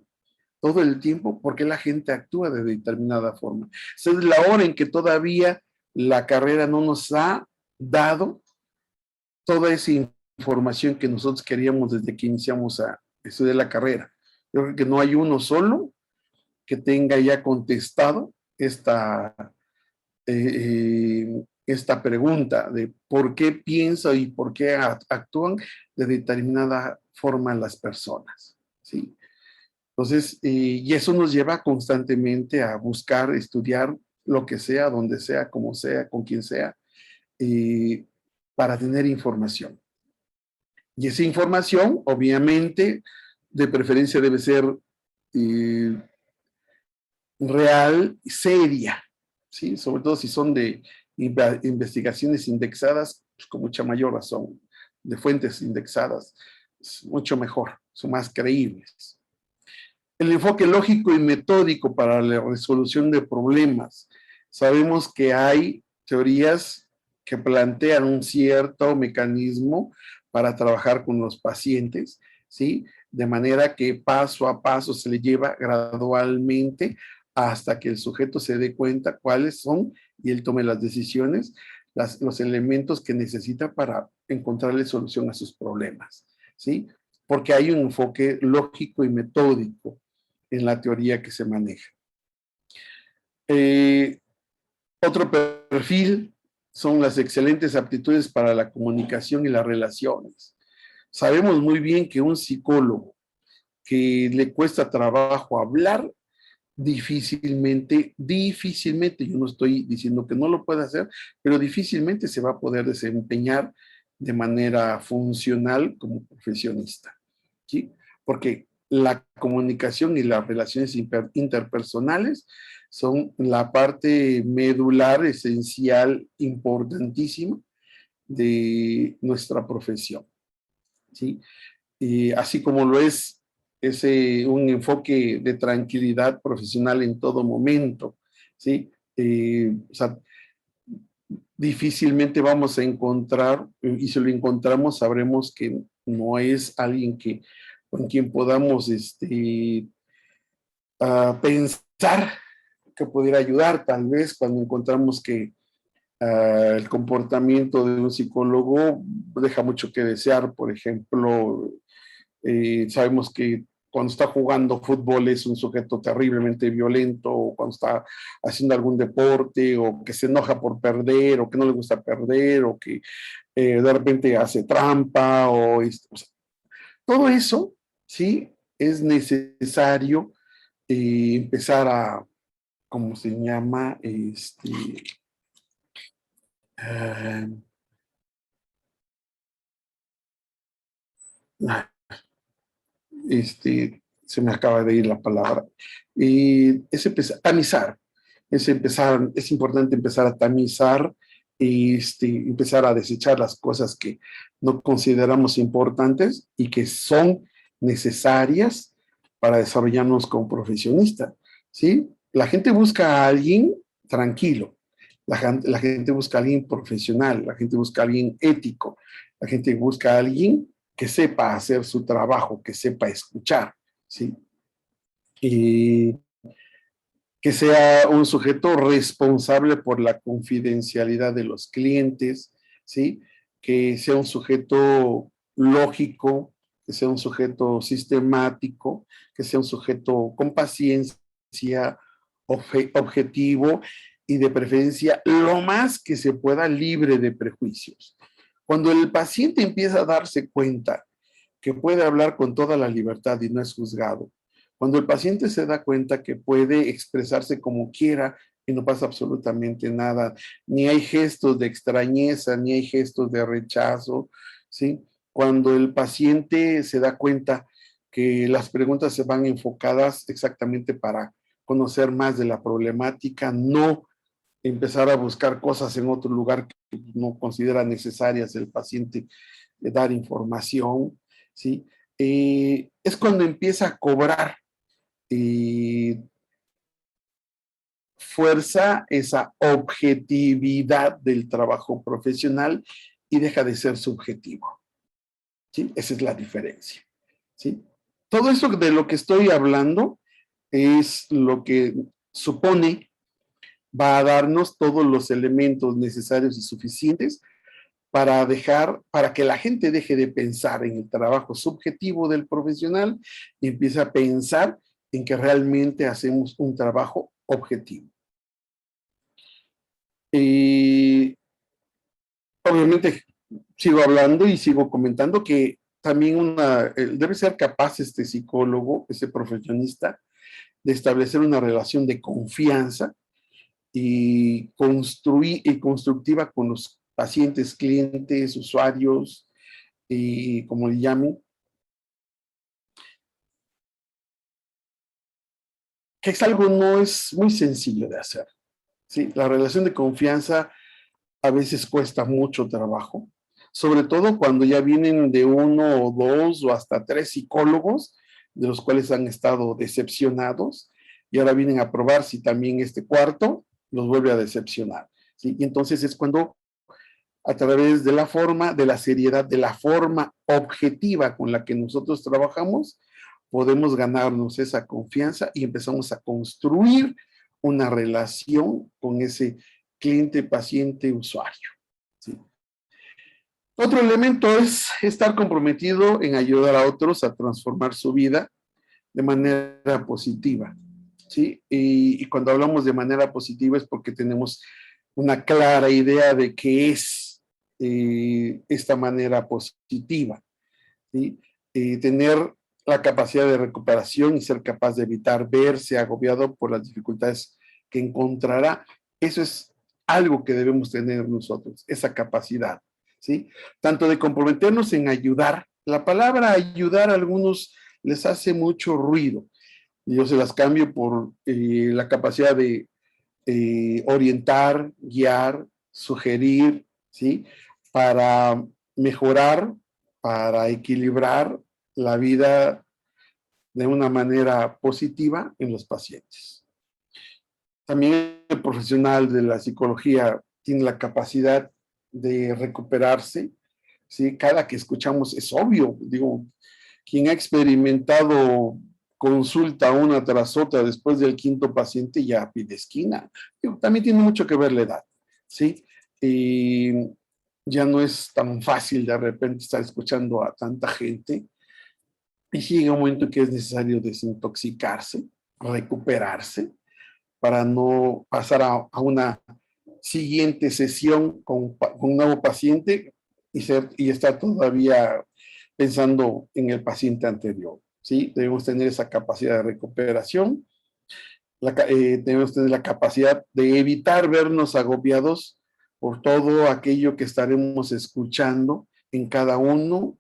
todo el tiempo porque la gente actúa de determinada forma. Esa es la hora en que todavía la carrera no nos ha dado toda esa información que nosotros queríamos desde que iniciamos a estudiar la carrera. Yo creo que no hay uno solo que tenga ya contestado esta pregunta de por qué piensa y por qué actúan de determinada forma las personas, ¿sí? Entonces, y eso nos lleva constantemente a buscar, estudiar lo que sea, donde sea, como sea, con quien sea, para tener información. Y esa información, obviamente, de preferencia debe ser eh, real, seria, ¿sí? Sobre todo si son de investigaciones indexadas, pues con mucha mayor razón, de fuentes indexadas, es mucho mejor, son más creíbles. El enfoque lógico y metódico para la resolución de problemas. Sabemos que hay teorías que plantean un cierto mecanismo para trabajar con los pacientes, ¿sí? De manera que paso a paso se le lleva gradualmente hasta que el sujeto se dé cuenta cuáles son y él tome las decisiones, los elementos que necesita para encontrarle solución a sus problemas, ¿sí? Porque hay un enfoque lógico y metódico en la teoría que se maneja. Otro perfil son las excelentes aptitudes para la comunicación y las relaciones. Sabemos muy bien que un psicólogo que le cuesta trabajo hablar, difícilmente, yo no estoy diciendo que no lo pueda hacer, pero difícilmente se va a poder desempeñar de manera funcional como profesionista, ¿sí? Porque la comunicación y las relaciones interpersonales son la parte medular, esencial, importantísima de nuestra profesión, ¿sí? Y así como lo es un enfoque de tranquilidad profesional en todo momento, ¿sí? O sea, difícilmente vamos a encontrar, y si lo encontramos, sabremos que no es alguien con quien podamos pensar que pudiera ayudar, tal vez cuando encontramos que el comportamiento de un psicólogo deja mucho que desear. Por ejemplo, sabemos que cuando está jugando fútbol es un sujeto terriblemente violento, o cuando está haciendo algún deporte, o que se enoja por perder, o que no le gusta perder, o que de repente hace trampa, o sea, todo eso, ¿sí? Es necesario empezar a, ¿cómo se llama? Uh, se me acaba de ir la palabra, es empezar a tamizar, es importante empezar a tamizar, empezar a desechar las cosas que no consideramos importantes y que son necesarias para desarrollarnos como profesionista, ¿sí? La gente busca a alguien tranquilo, la gente busca a alguien profesional, la gente busca a alguien ético, la gente busca a alguien que sepa hacer su trabajo, que sepa escuchar, ¿sí? Y que sea un sujeto responsable por la confidencialidad de los clientes, ¿sí? Que sea un sujeto lógico, que sea un sujeto sistemático, que sea un sujeto con paciencia, objetivo y de preferencia lo más que se pueda libre de prejuicios. Cuando el paciente empieza a darse cuenta que puede hablar con toda la libertad y no es juzgado, cuando el paciente se da cuenta que puede expresarse como quiera y no pasa absolutamente nada, ni hay gestos de extrañeza, ni hay gestos de rechazo, ¿sí? Cuando el paciente se da cuenta que las preguntas se van enfocadas exactamente para conocer más de la problemática, no empezar a buscar cosas en otro lugar que no considera necesarias el paciente, dar información, ¿sí? Es cuando empieza a cobrar fuerza esa objetividad del trabajo profesional y deja de ser subjetivo. ¿Sí? Esa es la diferencia. ¿Sí? Todo eso de lo que estoy hablando es lo que supone va a darnos todos los elementos necesarios y suficientes para que la gente deje de pensar en el trabajo subjetivo del profesional y empiece a pensar en que realmente hacemos un trabajo objetivo. Y obviamente sigo hablando y sigo comentando que también debe ser capaz este psicólogo, ese profesionista, de establecer una relación de confianza y constructiva con los pacientes, clientes, usuarios, y como le llamen, que es algo no es muy sencillo de hacer. ¿Sí? La relación de confianza a veces cuesta mucho trabajo, sobre todo cuando ya vienen de uno o dos o hasta tres psicólogos, de los cuales han estado decepcionados, y ahora vienen a probar si también este cuarto los vuelve a decepcionar. ¿Sí? Y entonces es cuando a través de la forma, de la seriedad, de la forma objetiva con la que nosotros trabajamos, podemos ganarnos esa confianza y empezamos a construir una relación con ese cliente, paciente, usuario. ¿Sí? Otro elemento es estar comprometido en ayudar a otros a transformar su vida de manera positiva. ¿Sí? Y cuando hablamos de manera positiva es porque tenemos una clara idea de qué es esta manera positiva. ¿Sí? Tener la capacidad de recuperación y ser capaz de evitar verse agobiado por las dificultades que encontrará, eso es algo que debemos tener nosotros, esa capacidad, ¿sí? Tanto de comprometernos en ayudar. La palabra ayudar a algunos les hace mucho ruido. Yo se las cambio por la capacidad de orientar, guiar, sugerir, ¿sí? Para mejorar, para equilibrar la vida de una manera positiva en los pacientes. También el profesional de la psicología tiene la capacidad de recuperarse, ¿sí? Cada que escuchamos es obvio, digo, quien ha experimentado consulta una tras otra después del quinto paciente ya pide esquina. Digo, también tiene mucho que ver la edad, ¿sí? Y ya no es tan fácil de repente estar escuchando a tanta gente y llega un momento que es necesario desintoxicarse, recuperarse, para no pasar a una siguiente sesión con un nuevo paciente y estar todavía pensando en el paciente anterior. ¿Sí? Debemos tener esa capacidad de recuperación, debemos tener la capacidad de evitar vernos agobiados por todo aquello que estaremos escuchando en cada uno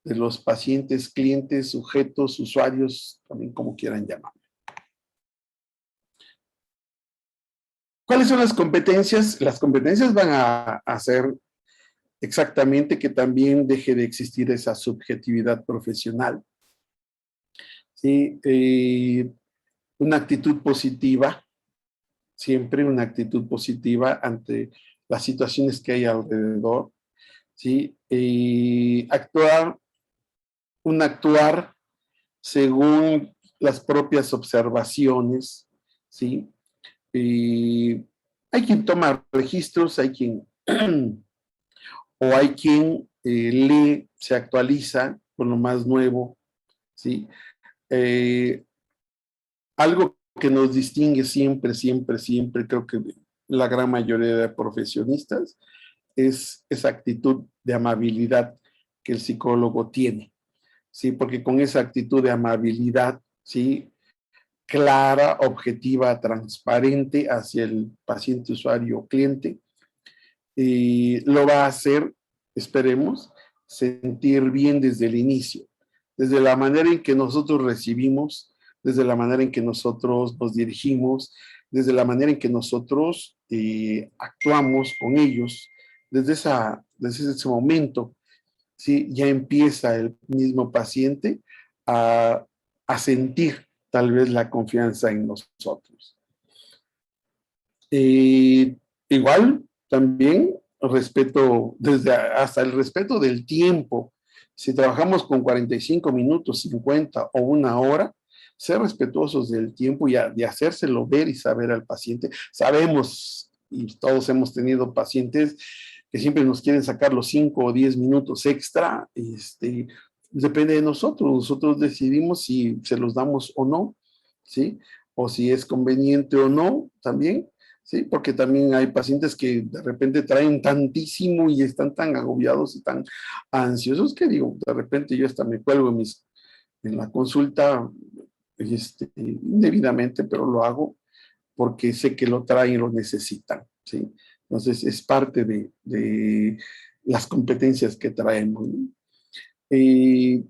de los pacientes, clientes, sujetos, usuarios, también como quieran llamar. ¿Cuáles son las competencias? Las competencias van a hacer exactamente que también deje de existir esa subjetividad profesional. ¿Sí? Una actitud positiva, siempre una actitud positiva ante las situaciones que hay alrededor. ¿Sí? Actuar según las propias observaciones. ¿Sí? Hay quien toma registros, hay quien lee, se actualiza con lo más nuevo, ¿sí? Algo que nos distingue siempre, siempre, siempre, creo que la gran mayoría de profesionistas, es esa actitud de amabilidad que el psicólogo tiene, ¿sí? Porque con esa actitud de amabilidad, ¿sí? Clara, objetiva, transparente hacia el paciente, usuario, cliente, y lo va a hacer, esperemos, sentir bien desde el inicio, desde la manera en que nosotros recibimos, desde la manera en que nosotros nos dirigimos, desde la manera en que nosotros actuamos con ellos, desde ese momento, ¿sí? Ya empieza el mismo paciente a sentir tal vez la confianza en nosotros. Eh, Igual, también respeto, hasta el respeto del tiempo. Si trabajamos con 45 minutos, 50 o una hora, ser respetuosos del tiempo y de hacérselo ver y saber al paciente. Sabemos, y todos hemos tenido pacientes que siempre nos quieren sacar los 5 o 10 minutos extra. Depende de nosotros. Nosotros decidimos si se los damos o no, ¿sí? O si es conveniente o no también. Sí, porque también hay pacientes que de repente traen tantísimo y están tan agobiados y tan ansiosos que digo, de repente yo hasta me cuelgo en la consulta indebidamente, pero lo hago porque sé que lo traen y lo necesitan, ¿sí? Entonces es parte de las competencias que traemos, ¿no? Eh,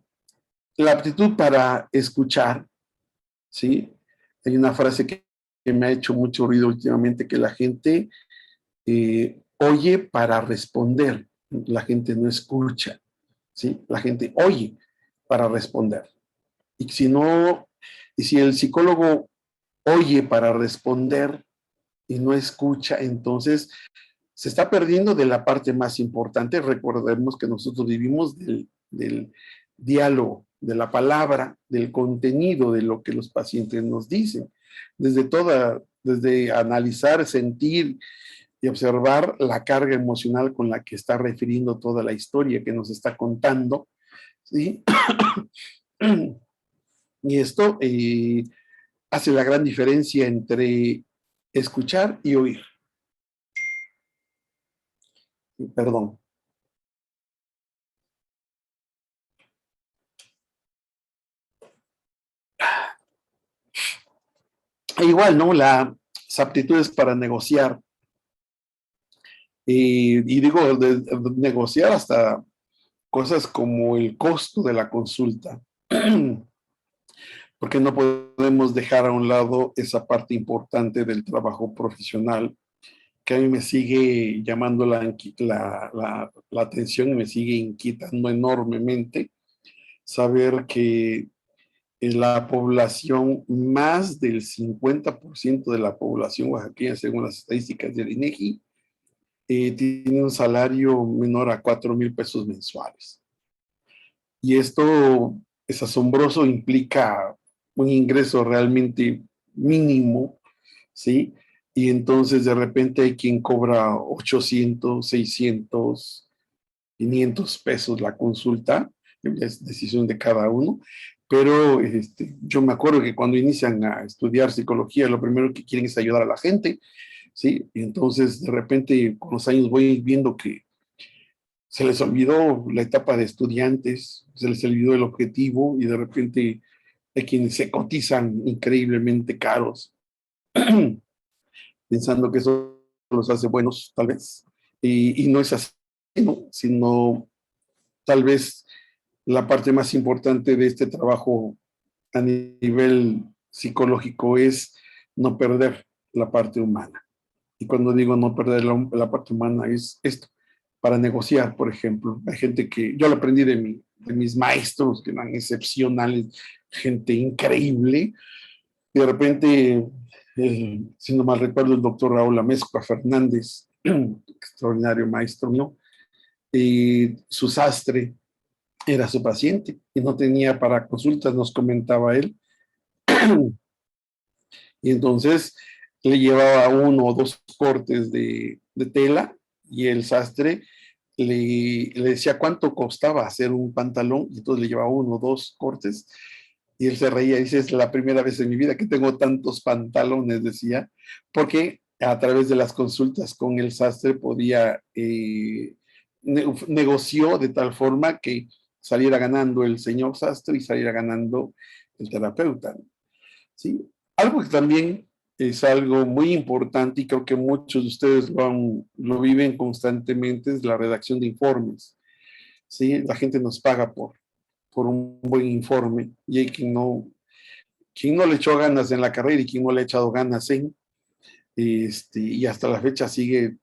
la aptitud para escuchar, ¿sí? Hay una frase que me ha hecho mucho ruido últimamente, que la gente oye para responder, la gente no escucha, ¿sí? La gente oye para responder. Y si no, y si el psicólogo oye para responder y no escucha, entonces se está perdiendo de la parte más importante. Recordemos que nosotros vivimos del diálogo, de la palabra, del contenido de lo que los pacientes nos dicen. Desde analizar, sentir y observar la carga emocional con la que está refiriendo toda la historia que nos está contando, ¿sí? Y esto hace la gran diferencia entre escuchar y oír. Perdón. Igual, ¿no? Las aptitudes para negociar. Y digo, de negociar hasta cosas como el costo de la consulta. Porque no podemos dejar a un lado esa parte importante del trabajo profesional que a mí me sigue llamando la atención y me sigue inquietando enormemente saber que la población, más del 50% de la población oaxaqueña, según las estadísticas del INEGI, tiene un salario menor a 4,000 pesos mensuales. Y esto es asombroso, implica un ingreso realmente mínimo, ¿sí? Y entonces de repente hay quien cobra 800, 600, 500 pesos la consulta, es decisión de cada uno, pero yo me acuerdo que cuando inician a estudiar psicología, lo primero que quieren es ayudar a la gente, ¿sí? Y entonces de repente con los años voy viendo que se les olvidó la etapa de estudiantes, se les olvidó el objetivo y de repente hay quienes se cotizan increíblemente caros, pensando que eso los hace buenos, tal vez. Y no es así, ¿no? Sino tal vez la parte más importante de este trabajo a nivel psicológico es no perder la parte humana. Y cuando digo no perder la parte humana es esto, para negociar, por ejemplo. Hay gente que, yo lo aprendí de mis maestros, que eran excepcionales, gente increíble, y de repente, si no mal recuerdo, el doctor Raúl Amezcua Fernández, extraordinario maestro, ¿no? Y su sastre era su paciente y no tenía para consultas, nos comentaba él. Y entonces le llevaba uno o dos cortes de tela y el sastre le decía cuánto costaba hacer un pantalón y entonces le llevaba uno o dos cortes y él se reía y dice, es la primera vez en mi vida que tengo tantos pantalones, decía, porque a través de las consultas con el sastre podía, negoció de tal forma que saliera ganando el señor sastre y saliera ganando el terapeuta, ¿sí? Algo que también es algo muy importante y creo que muchos de ustedes lo viven constantemente es la redacción de informes, ¿sí? La gente nos paga por un buen informe y hay quien no le echó ganas en la carrera y quien no le ha echado ganas y hasta la fecha sigue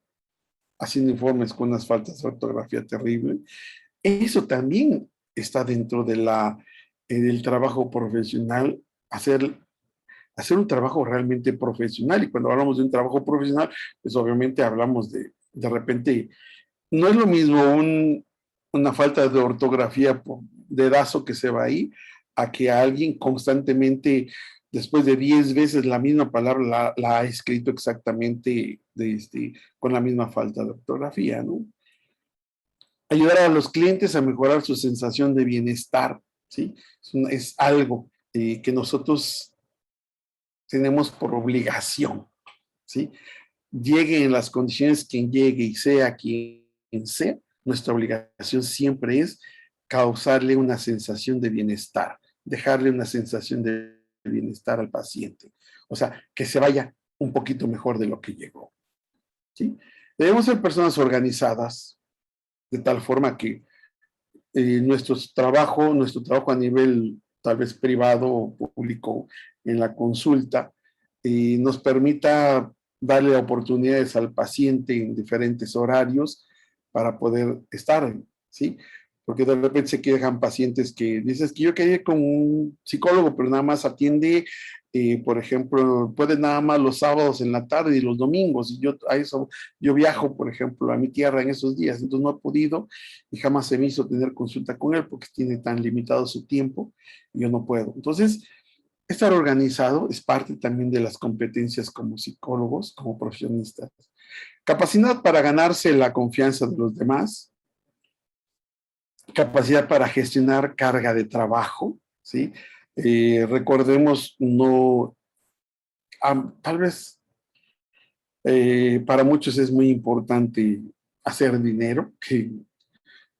haciendo informes con unas faltas de ortografía terrible. Eso también está dentro del trabajo profesional, hacer hacer un trabajo realmente profesional. Y cuando hablamos de un trabajo profesional, pues obviamente hablamos de repente, no es lo mismo una falta de ortografía por dedazo que se va ahí, a que alguien constantemente, después de 10 veces la misma palabra, la ha escrito exactamente con la misma falta de ortografía, ¿no? Ayudar a los clientes a mejorar su sensación de bienestar, ¿sí? Es algo que nosotros tenemos por obligación, ¿sí? Llegue en las condiciones quien llegue y sea quien sea, nuestra obligación siempre es causarle una sensación de bienestar, dejarle una sensación de bienestar al paciente. O sea, que se vaya un poquito mejor de lo que llegó, ¿sí? Debemos ser personas organizadas, de tal forma que nuestro trabajo a nivel tal vez privado o público en la consulta, nos permita darle oportunidades al paciente en diferentes horarios para poder estar, ¿sí? Porque de repente se quejan pacientes que dices que yo quería ir con un psicólogo, pero nada más atiende, por ejemplo, puede nada más los sábados en la tarde y los domingos, y yo viajo, por ejemplo, a mi tierra en esos días, entonces no he podido, y jamás se me hizo tener consulta con él porque tiene tan limitado su tiempo y yo no puedo. Entonces, estar organizado es parte también de las competencias como psicólogos, como profesionistas. Capacidad para ganarse la confianza de los demás, capacidad para gestionar carga de trabajo, ¿sí? Recordemos, no, tal vez para muchos es muy importante hacer dinero, que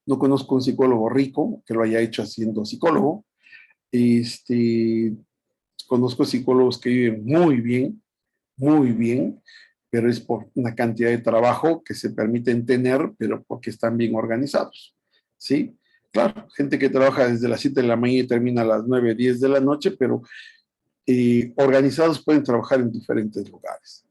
no conozco un psicólogo rico que lo haya hecho haciendo psicólogo. Este, Conozco psicólogos que viven muy bien, pero es por una cantidad de trabajo que se permiten tener, pero porque están bien organizados, ¿sí? Claro, gente que trabaja desde las 7 de la mañana y termina a las 9, 10 de la noche, pero organizados pueden trabajar en diferentes lugares.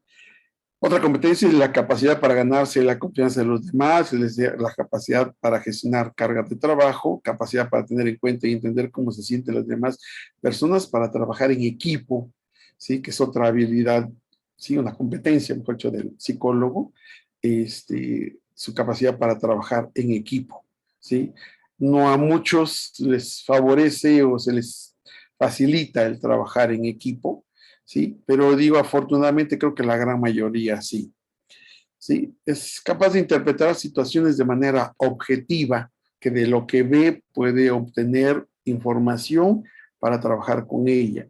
Otra competencia es la capacidad para ganarse la confianza de los demás, la capacidad para gestionar cargas de trabajo, capacidad para tener en cuenta y entender cómo se sienten las demás personas, para trabajar en equipo, ¿sí? Que es otra habilidad, ¿sí? Una competencia, mejor dicho, del psicólogo, su capacidad para trabajar en equipo, ¿sí? No a muchos les favorece o se les facilita el trabajar en equipo, ¿sí? Pero digo, afortunadamente creo que la gran mayoría sí. ¿Sí? Es capaz de interpretar situaciones de manera objetiva, que de lo que ve puede obtener información para trabajar con ella.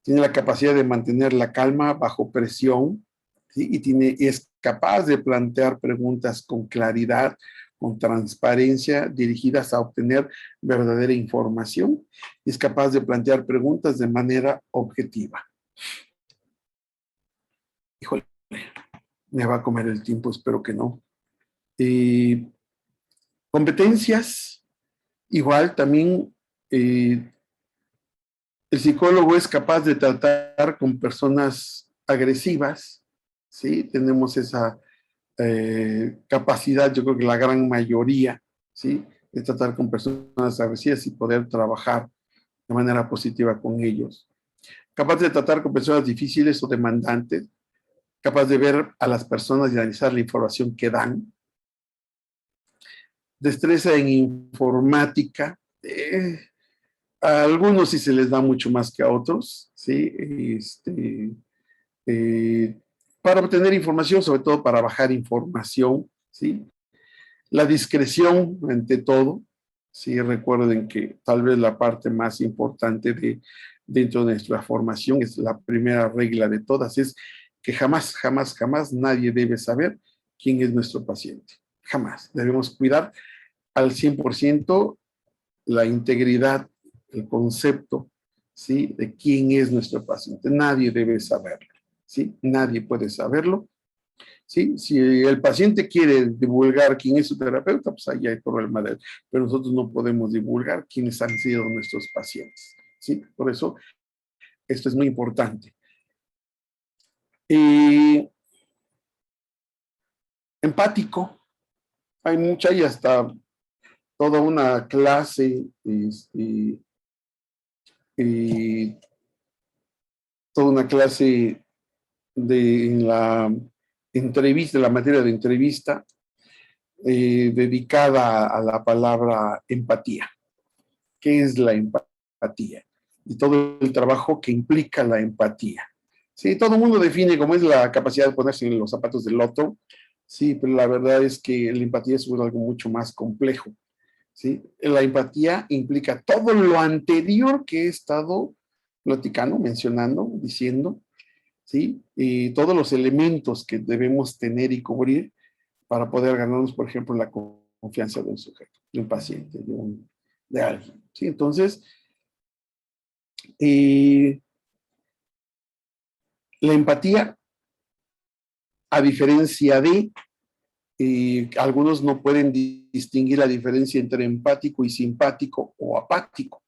Tiene la capacidad de mantener la calma bajo presión, ¿sí? Y es capaz de plantear preguntas con claridad, con transparencia, dirigidas a obtener verdadera información. Es capaz de plantear preguntas de manera objetiva. Híjole, me va a comer el tiempo, espero que no. Competencias, igual también el psicólogo es capaz de tratar con personas agresivas, ¿sí? Tenemos esa capacidad, yo creo que la gran mayoría, ¿sí? De tratar con personas agresivas y poder trabajar de manera positiva con ellos. Capaz de tratar con personas difíciles o demandantes, capaz de ver a las personas y analizar la información que dan. Destreza en informática, a algunos sí se les da mucho más que a otros, ¿sí? Eh, para obtener información, sobre todo para bajar información, ¿sí? La discreción ante todo, ¿sí? Recuerden que tal vez la parte más importante dentro de nuestra formación es la primera regla de todas, es que jamás, jamás, jamás nadie debe saber quién es nuestro paciente. Jamás. Debemos cuidar al 100% la integridad, el concepto, ¿sí? De quién es nuestro paciente. Nadie debe saberlo, ¿sí? Nadie puede saberlo, ¿sí? Si el paciente quiere divulgar quién es su terapeuta, pues ahí hay problema de él. Pero nosotros no podemos divulgar quiénes han sido nuestros pacientes, ¿sí? Por eso, esto es muy importante. Empático. Hay hasta toda una clase toda una clase en la entrevista, la materia de entrevista, dedicada a la palabra empatía. ¿Qué es la empatía? Y todo el trabajo que implica la empatía. Sí, todo el mundo define cómo es la capacidad de ponerse en los zapatos del otro, sí, pero la verdad es que la empatía es algo mucho más complejo. ¿Sí? La empatía implica todo lo anterior que he estado platicando, mencionando, diciendo, ¿sí? Y todos los elementos que debemos tener y cubrir para poder ganarnos, por ejemplo, la confianza de un sujeto, de un paciente, de alguien. ¿Sí? Entonces, la empatía, a diferencia de, algunos no pueden distinguir la diferencia entre empático y simpático o apático.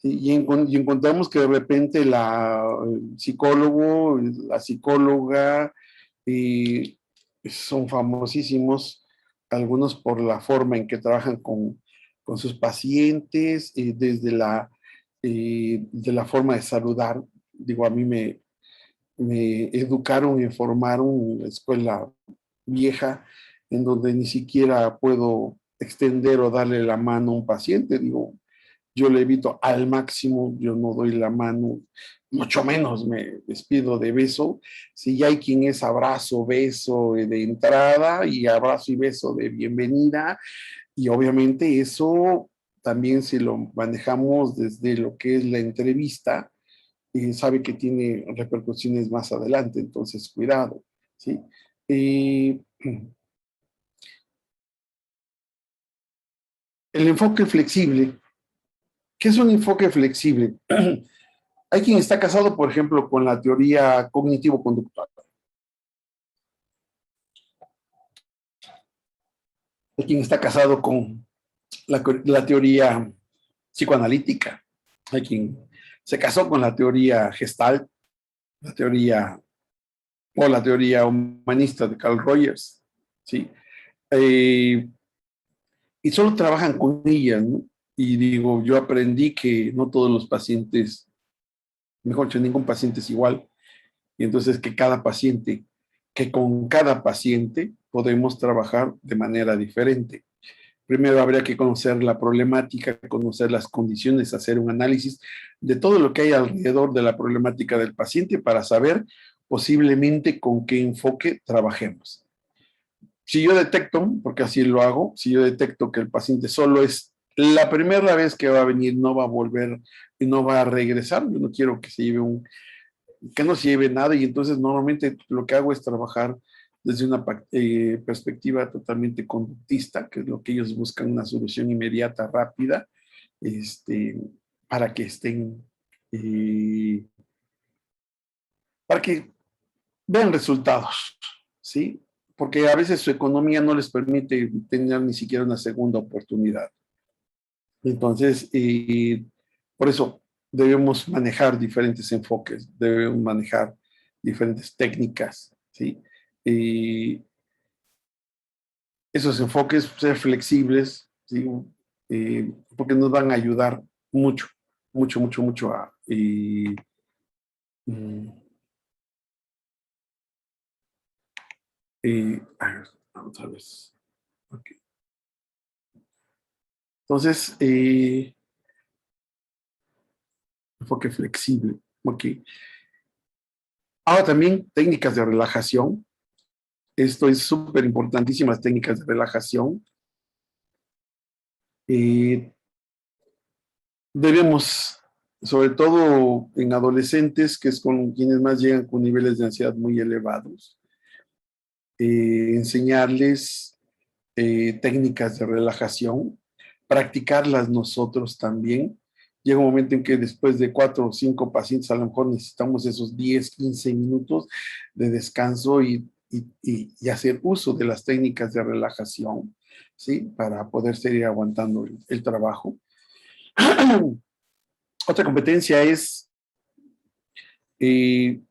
Y encontramos que de repente el psicólogo, la psicóloga, son famosísimos, algunos por la forma en que trabajan con sus pacientes, desde de la forma de saludar. Digo, a mí me educaron y formaron en la escuela vieja, en donde ni siquiera puedo extender o darle la mano a un paciente. Digo, yo le evito al máximo, yo no doy la mano, mucho menos me despido de beso. Si ya hay quien es abrazo, beso de entrada y abrazo y beso de bienvenida, y obviamente eso también si lo manejamos desde lo que es la entrevista, sabe que tiene repercusiones más adelante, entonces cuidado, ¿sí? El enfoque flexible. ¿Qué es un enfoque flexible? Hay quien está casado, por ejemplo, con la teoría cognitivo-conductual. Hay quien está casado con la teoría psicoanalítica. Hay quien se casó con la teoría Gestalt, la teoría o la teoría humanista de Carl Rogers. ¿Sí? Y solo trabajan con ella, ¿no? Y digo, yo aprendí que no todos los pacientes, mejor dicho, ningún paciente es igual. Y entonces que con cada paciente podemos trabajar de manera diferente. Primero habría que conocer la problemática, conocer las condiciones, hacer un análisis de todo lo que hay alrededor de la problemática del paciente para saber posiblemente con qué enfoque trabajemos. Si yo detecto, porque así lo hago, si yo detecto que el paciente solo es la primera vez que va a venir, no va a volver y no va a regresar, yo no quiero que que no se lleve nada, y entonces normalmente lo que hago es trabajar desde una perspectiva totalmente conductista, que es lo que ellos buscan, una solución inmediata, rápida, para que estén, eh, para que vean resultados, ¿sí? Porque a veces su economía no les permite tener ni siquiera una segunda oportunidad. Entonces, por eso debemos manejar diferentes enfoques, debemos manejar diferentes técnicas, ¿sí? Y esos enfoques, ser flexibles, ¿sí? Porque nos van a ayudar mucho, mucho, mucho, mucho a... a ver, otra vez. Okay. Entonces, enfoque flexible. Ok. Ahora también técnicas de relajación. Esto es súper importantísimas técnicas de relajación. Debemos, sobre todo en adolescentes, que es con quienes más llegan con niveles de ansiedad muy elevados, enseñarles técnicas de relajación, practicarlas nosotros también. Llega un momento en que después de 4 o 5 pacientes a lo mejor necesitamos esos 10, 15 minutos de descanso y hacer uso de las técnicas de relajación, ¿sí? Para poder seguir aguantando el trabajo. Otra competencia es que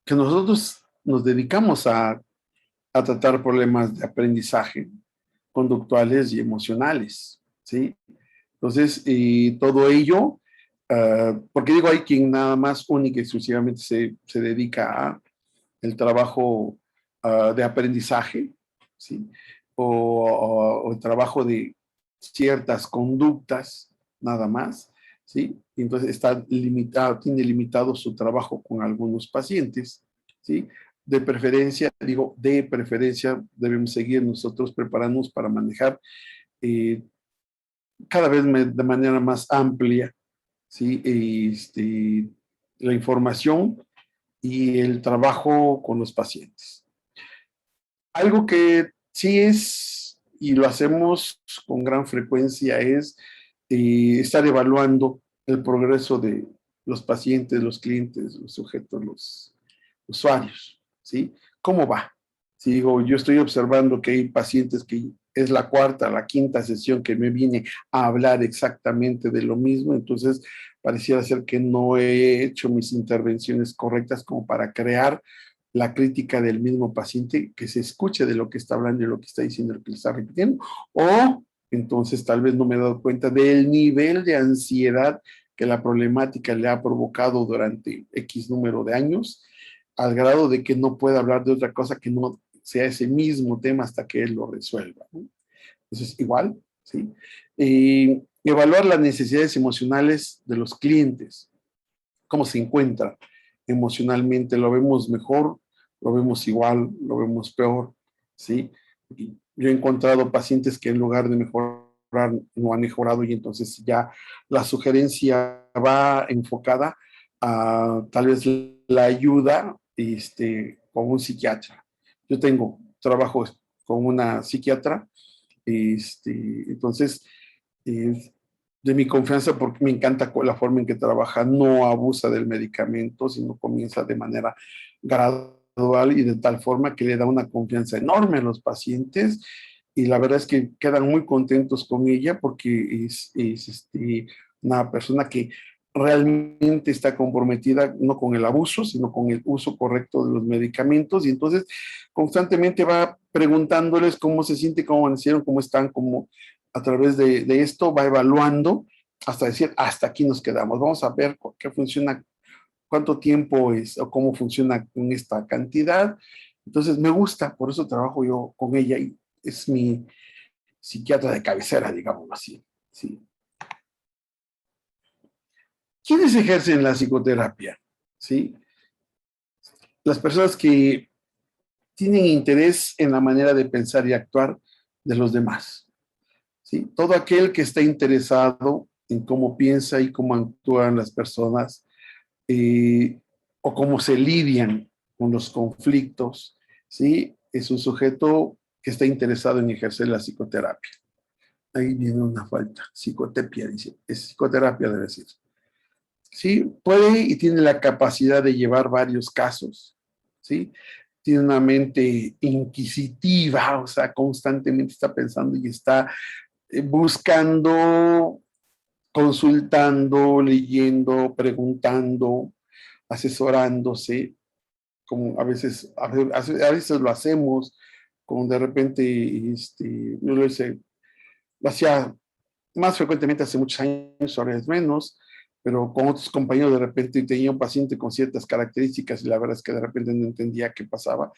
nosotros nos dedicamos a tratar problemas de aprendizaje conductuales y emocionales, ¿sí? Entonces, todo ello Porque digo, hay quien nada más única y exclusivamente se dedica a el trabajo de aprendizaje, ¿sí? O el trabajo de ciertas conductas, nada más, ¿sí? Y entonces está limitado, tiene limitado su trabajo con algunos pacientes, ¿sí? De preferencia debemos seguir nosotros prepararnos para manejar eh, cada vez de manera más amplia, ¿sí? La información y el trabajo con los pacientes. Algo que sí es, y lo hacemos con gran frecuencia, es estar evaluando el progreso de los pacientes, los clientes, los sujetos, los usuarios, ¿sí? ¿Cómo va? Si digo, yo estoy observando que hay pacientes que es la cuarta, la quinta sesión que me viene a hablar exactamente de lo mismo, entonces pareciera ser que no he hecho mis intervenciones correctas como para crear la crítica del mismo paciente, que se escuche de lo que está hablando y lo que está diciendo, lo que le está repitiendo, o entonces tal vez no me he dado cuenta del nivel de ansiedad que la problemática le ha provocado durante X número de años, al grado de que no pueda hablar de otra cosa que no sea ese mismo tema hasta que él lo resuelva, ¿no? Entonces, igual, ¿sí? Evaluar las necesidades emocionales de los clientes, cómo se encuentra emocionalmente, lo vemos mejor, lo vemos igual, lo vemos peor, ¿sí? Y yo he encontrado pacientes que en lugar de mejorar, no han mejorado y entonces ya la sugerencia va enfocada a tal vez la ayuda con un psiquiatra. Yo tengo trabajo con una psiquiatra, entonces de mi confianza porque me encanta la forma en que trabaja, no abusa del medicamento, sino comienza de manera gradual y de tal forma que le da una confianza enorme a los pacientes y la verdad es que quedan muy contentos con ella porque es una persona que realmente está comprometida no con el abuso, sino con el uso correcto de los medicamentos y entonces constantemente va preguntándoles cómo se siente, cómo amanecieron, cómo están, cómo a través de esto va evaluando hasta decir, hasta aquí nos quedamos. Vamos a ver qué funciona, cuánto tiempo es o cómo funciona con esta cantidad. Entonces me gusta, por eso trabajo yo con ella y es mi psiquiatra de cabecera, digámoslo así. ¿Sí? ¿Quiénes ejercen la psicoterapia? ¿Sí? Las personas que tienen interés en la manera de pensar y actuar de los demás. ¿Sí? Todo aquel que está interesado en cómo piensa y cómo actúan las personas eh, o cómo se lidian con los conflictos, ¿sí? Es un sujeto que está interesado en ejercer la psicoterapia. Ahí viene una falta, psicoterapia, dice, es psicoterapia debe decir. Sí, puede y tiene la capacidad de llevar varios casos, ¿sí? Tiene una mente inquisitiva, o sea, constantemente está pensando y está buscando, consultando, leyendo, preguntando, asesorándose, como a veces lo hacemos, como de repente, yo lo hacía más frecuentemente hace muchos años, ahora es menos, pero con otros compañeros de repente tenía un paciente con ciertas características y la verdad es que de repente no entendía qué pasaba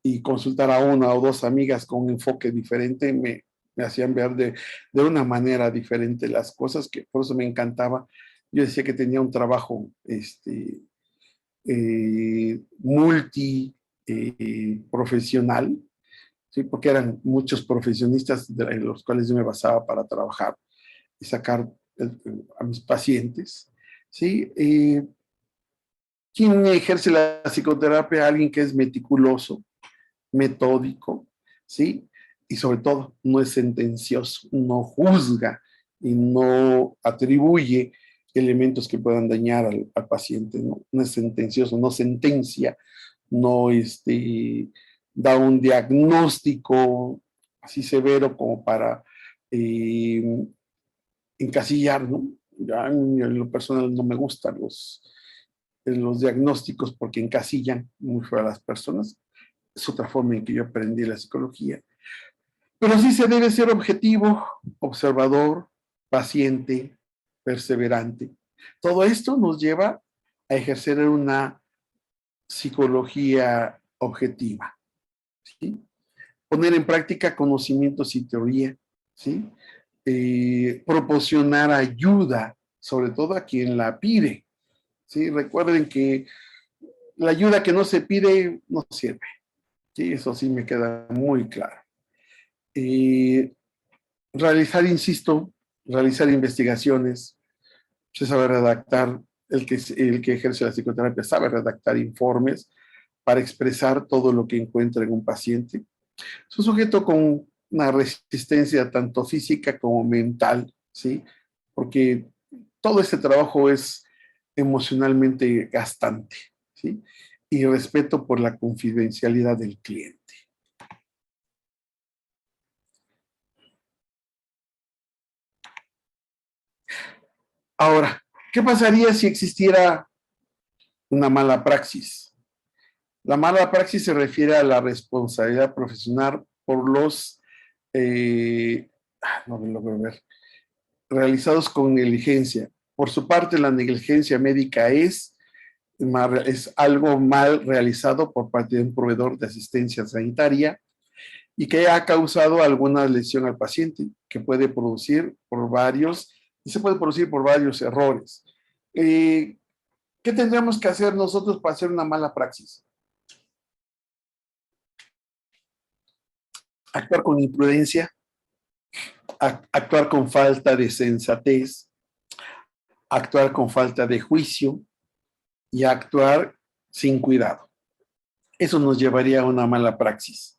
y consultar a una o dos amigas con un enfoque diferente me hacían ver de una manera diferente las cosas, que por eso me encantaba. Yo decía que tenía un trabajo multi profesional, ¿sí? Porque eran muchos profesionistas en los cuales yo me basaba para trabajar y sacar a mis pacientes. ¿Sí? ¿Quién ejerce la psicoterapia? Alguien que es meticuloso, metódico, ¿sí? Y sobre todo, no es sentencioso, no juzga y no atribuye elementos que puedan dañar al paciente, ¿no? No es sentencioso, no sentencia, no da un diagnóstico así severo como para eh, encasillar, ¿no? Ya en lo personal no me gustan los diagnósticos porque encasillan muy feo a las personas. Es otra forma en que yo aprendí la psicología. Pero sí se debe ser objetivo, observador, paciente, perseverante. Todo esto nos lleva a ejercer una psicología objetiva, ¿sí? Poner en práctica conocimientos y teoría, ¿sí? Proporcionar ayuda, sobre todo a quien la pide, ¿sí? Recuerden que la ayuda que no se pide no sirve, ¿sí? Eso sí me queda muy claro. Realizar, insisto, realizar investigaciones, se sabe redactar, el que ejerce la psicoterapia sabe redactar informes para expresar todo lo que encuentra en un paciente. Es un sujeto con una resistencia tanto física como mental, ¿sí? Porque todo este trabajo es emocionalmente gastante, ¿sí? Y respeto por la confidencialidad del cliente. Ahora, ¿qué pasaría si existiera una mala praxis? La mala praxis se refiere a la responsabilidad profesional por los, eh, no lo logro ver, realizados con negligencia. Por su parte, la negligencia médica es algo mal realizado por parte de un proveedor de asistencia sanitaria y que ha causado alguna lesión al paciente que puede producir por varios, y se puede producir por varios errores. Eh, ¿Qué tendríamos que hacer nosotros para hacer una mala praxis? Actuar con imprudencia, actuar con falta de sensatez, actuar con falta de juicio y actuar sin cuidado. Eso nos llevaría a una mala praxis.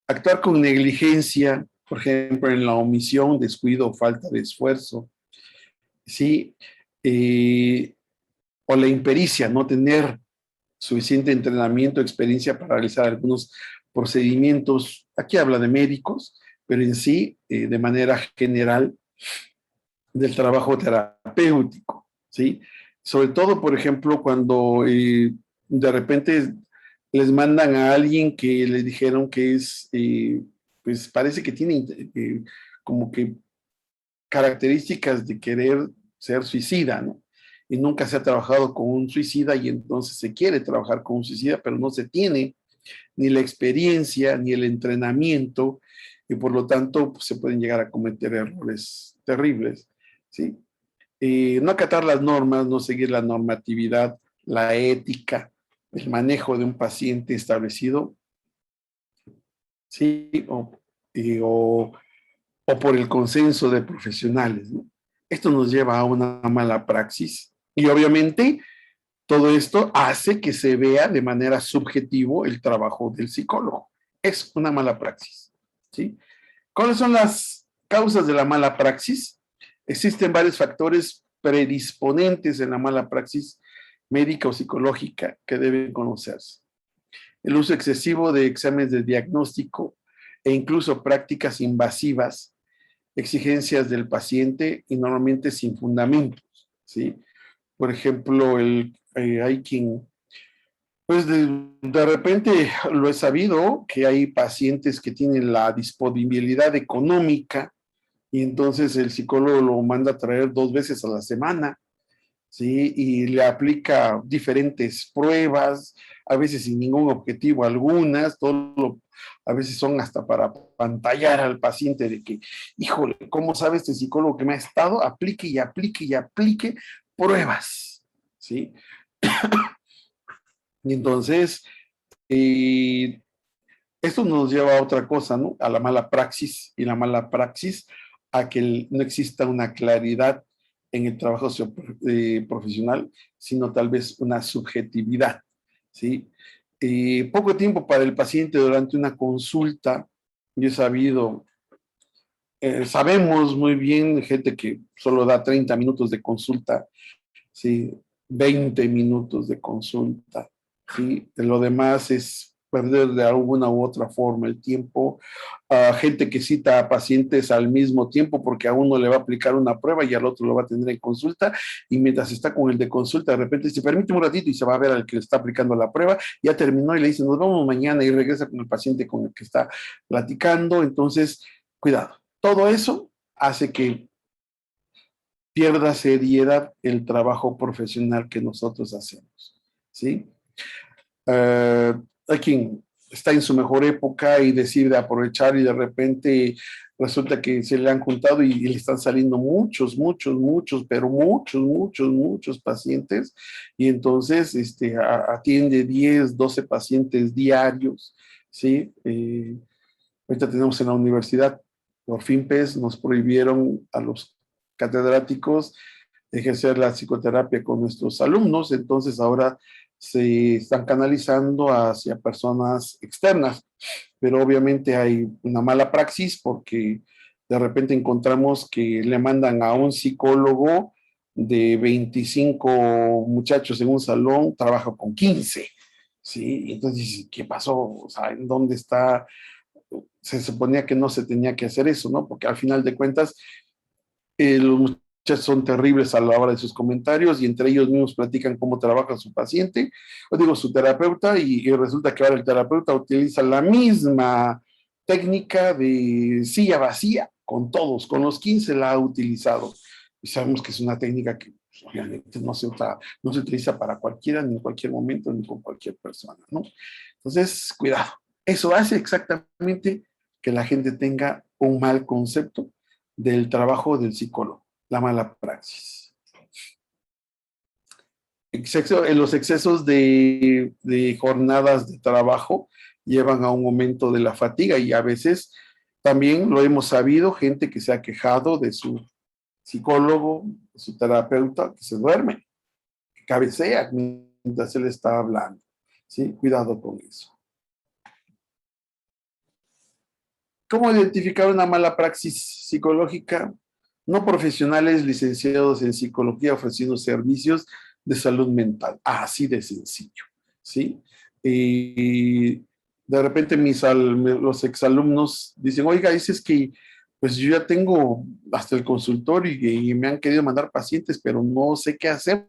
Actuar con negligencia, por ejemplo, en la omisión, descuido o falta de esfuerzo, ¿sí? O la impericia, no tener suficiente entrenamiento, experiencia para realizar algunos procedimientos. Aquí habla de médicos, pero en sí, de manera general, del trabajo terapéutico, ¿sí? Sobre todo, por ejemplo, cuando de repente les mandan a alguien que les dijeron que es, pues parece que tiene como que características de querer ser suicida, ¿no? Y nunca se ha trabajado con un suicida y entonces se quiere trabajar con un suicida, pero no se tiene ni la experiencia ni el entrenamiento y por lo tanto pues, se pueden llegar a cometer errores terribles, ¿sí? No acatar las normas, no seguir la normatividad, la ética, el manejo de un paciente establecido, ¿sí? O por el consenso de profesionales, ¿no? Esto nos lleva a una mala praxis y obviamente todo esto hace que se vea de manera subjetivo el trabajo del psicólogo. Es una mala praxis, ¿sí? ¿Cuáles son las causas de la mala praxis? Existen varios factores predisponentes en la mala praxis médica o psicológica que deben conocerse. El uso excesivo de exámenes de diagnóstico e incluso prácticas invasivas, exigencias del paciente y normalmente sin fundamentos, ¿sí? Por ejemplo, hay quien, pues de repente lo he sabido, que hay pacientes que tienen la disponibilidad económica y entonces el psicólogo lo manda a traer 2 veces a la semana, ¿sí? Y le aplica diferentes pruebas, a veces sin ningún objetivo algunas, a veces son hasta para pantallar al paciente de que, híjole, ¿cómo sabe este psicólogo que me ha estado? Aplique y aplique y aplique pruebas, ¿sí? Y entonces, eh, esto nos lleva a otra cosa, ¿no? A la mala praxis y la mala praxis a que no exista una claridad en el trabajo profesional, sino tal vez una subjetividad, ¿sí? Poco tiempo para el paciente durante una consulta, yo he sabido, sabemos muy bien gente que solo da 30 minutos de consulta, ¿sí? 20 minutos de consulta, ¿sí? Lo demás es perder de alguna u otra forma el tiempo. Gente que cita a pacientes al mismo tiempo porque a uno le va a aplicar una prueba y al otro lo va a tener en consulta y mientras está con el de consulta de repente dice, permíteme un ratito y se va a ver al que le está aplicando la prueba, ya terminó y le dice, nos vemos mañana y regresa con el paciente con el que está platicando. Entonces, cuidado. Todo eso hace que pierda seriedad el trabajo profesional que nosotros hacemos, ¿sí? Hay quien está en su mejor época y decide aprovechar y de repente resulta que se le han juntado y le están saliendo muchos, pero muchos pacientes y entonces atiende 10, 12 pacientes diarios, ¿sí? Ahorita tenemos en la universidad, por fin PES, nos prohibieron a los catedráticos ejercer la psicoterapia con nuestros alumnos, entonces ahora se están canalizando hacia personas externas, pero obviamente hay una mala praxis porque de repente encontramos que le mandan a un psicólogo de 25 muchachos en un salón, trabaja con 15, ¿sí? Entonces, ¿qué pasó? O sea, ¿en dónde está? Se suponía que no se tenía que hacer eso, ¿no? Porque al final de cuentas, los muchachos son terribles a la hora de sus comentarios y entre ellos mismos platican cómo trabaja su paciente, o digo, su terapeuta, y resulta que ahora el terapeuta utiliza la misma técnica de silla vacía con todos, con los 15 la ha utilizado. Y sabemos que es una técnica que pues, obviamente no se utiliza para cualquiera, ni en cualquier momento, ni con cualquier persona, ¿no? Entonces, cuidado. Eso hace exactamente que la gente tenga un mal concepto del trabajo del psicólogo, la mala praxis. Los excesos de jornadas de trabajo llevan a un aumento de la fatiga y a veces también lo hemos sabido, gente que se ha quejado de su psicólogo, de su terapeuta, que se duerme, que cabecea mientras él está hablando. ¿Sí? Cuidado con eso. ¿Cómo identificar una mala praxis psicológica? No profesionales licenciados en psicología ofreciendo servicios de salud mental. Así de sencillo, ¿sí? Y de repente los exalumnos dicen, oiga, dices que pues yo ya tengo hasta el consultorio y me han querido mandar pacientes, pero no sé qué hacer.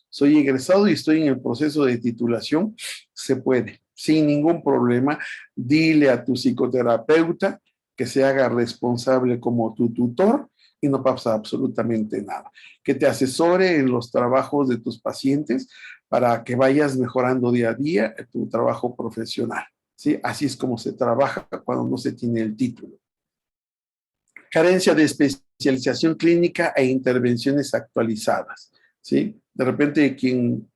Soy egresado y estoy en el proceso de titulación. Se puede, sin ningún problema. Dile a tu psicoterapeuta que se haga responsable como tu tutor y no pasa absolutamente nada. Que te asesore en los trabajos de tus pacientes para que vayas mejorando día a día tu trabajo profesional. ¿Sí? Así es como se trabaja cuando no se tiene el título. Carencia de especialización clínica e intervenciones actualizadas. ¿Sí? De repente quien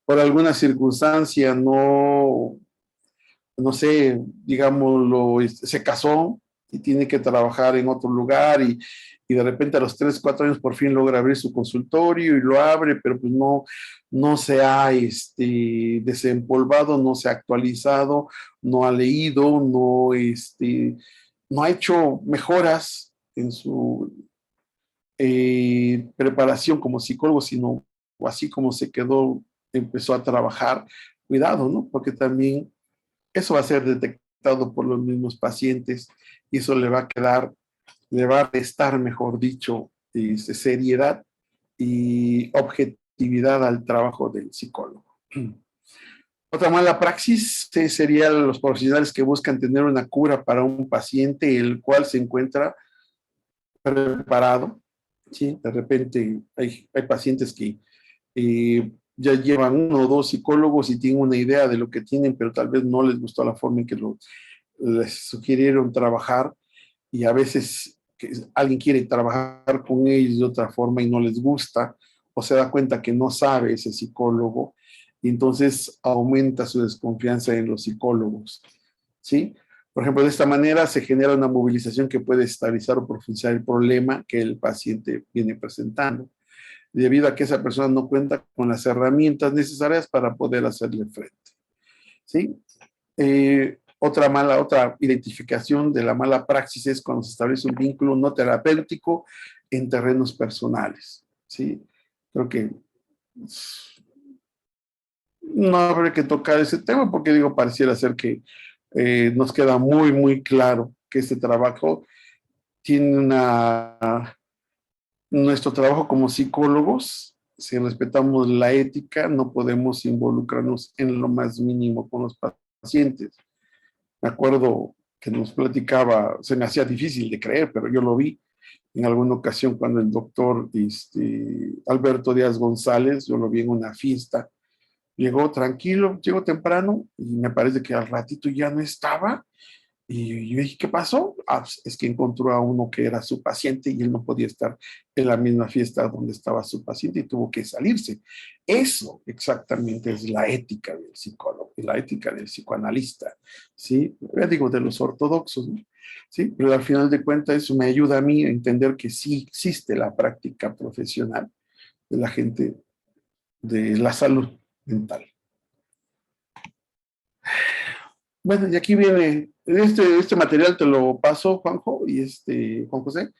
por alguna circunstancia no sé, digámoslo, se casó y tiene que trabajar en otro lugar y de repente a los 3, 4 años por fin logra abrir su consultorio y lo abre, pero pues no se ha desempolvado, no se ha actualizado, no ha leído, no ha hecho mejoras en su preparación como psicólogo, sino así como se quedó, empezó a trabajar. Cuidado, ¿no? Porque también eso va a ser detectado por los mismos pacientes y eso le va a restar, mejor dicho, seriedad y objetividad al trabajo del psicólogo. Otra mala praxis serían los profesionales que buscan tener una cura para un paciente el cual se encuentra preparado. ¿Sí? De repente hay pacientes que ya llevan 1 o 2 psicólogos y tienen una idea de lo que tienen, pero tal vez no les gustó la forma en que les sugirieron trabajar y a veces alguien quiere trabajar con ellos de otra forma y no les gusta o se da cuenta que no sabe ese psicólogo y entonces aumenta su desconfianza en los psicólogos, ¿sí? Por ejemplo, de esta manera se genera una movilización que puede estabilizar o profundizar el problema que el paciente viene presentando, debido a que esa persona no cuenta con las herramientas necesarias para poder hacerle frente, ¿sí? Otra identificación de la mala praxis es cuando se establece un vínculo no terapéutico en terrenos personales, ¿sí? Creo que no habrá que tocar ese tema porque digo, pareciera ser que nos queda muy claro que este trabajo tiene nuestro trabajo como psicólogos, si respetamos la ética, no podemos involucrarnos en lo más mínimo con los pacientes. Me acuerdo que nos platicaba, se me hacía difícil de creer, pero yo lo vi, En alguna ocasión cuando el doctor Alberto Díaz González, yo lo vi en una fiesta, llegó tranquilo, llegó temprano y me parece que al ratito ya no estaba. Y yo dije, ¿qué pasó? Ah, pues, es que encontró a uno que era su paciente y él no podía estar en la misma fiesta donde estaba su paciente y tuvo que salirse. Eso exactamente es la ética del psicólogo y la ética del psicoanalista, ¿sí? Ya digo, de los ortodoxos, ¿no? Sí, pero al final de cuentas eso me ayuda a mí a entender que sí existe la práctica profesional de la gente de la salud mental. Bueno, y aquí viene, este material te lo paso, Juanjo, y Juan José,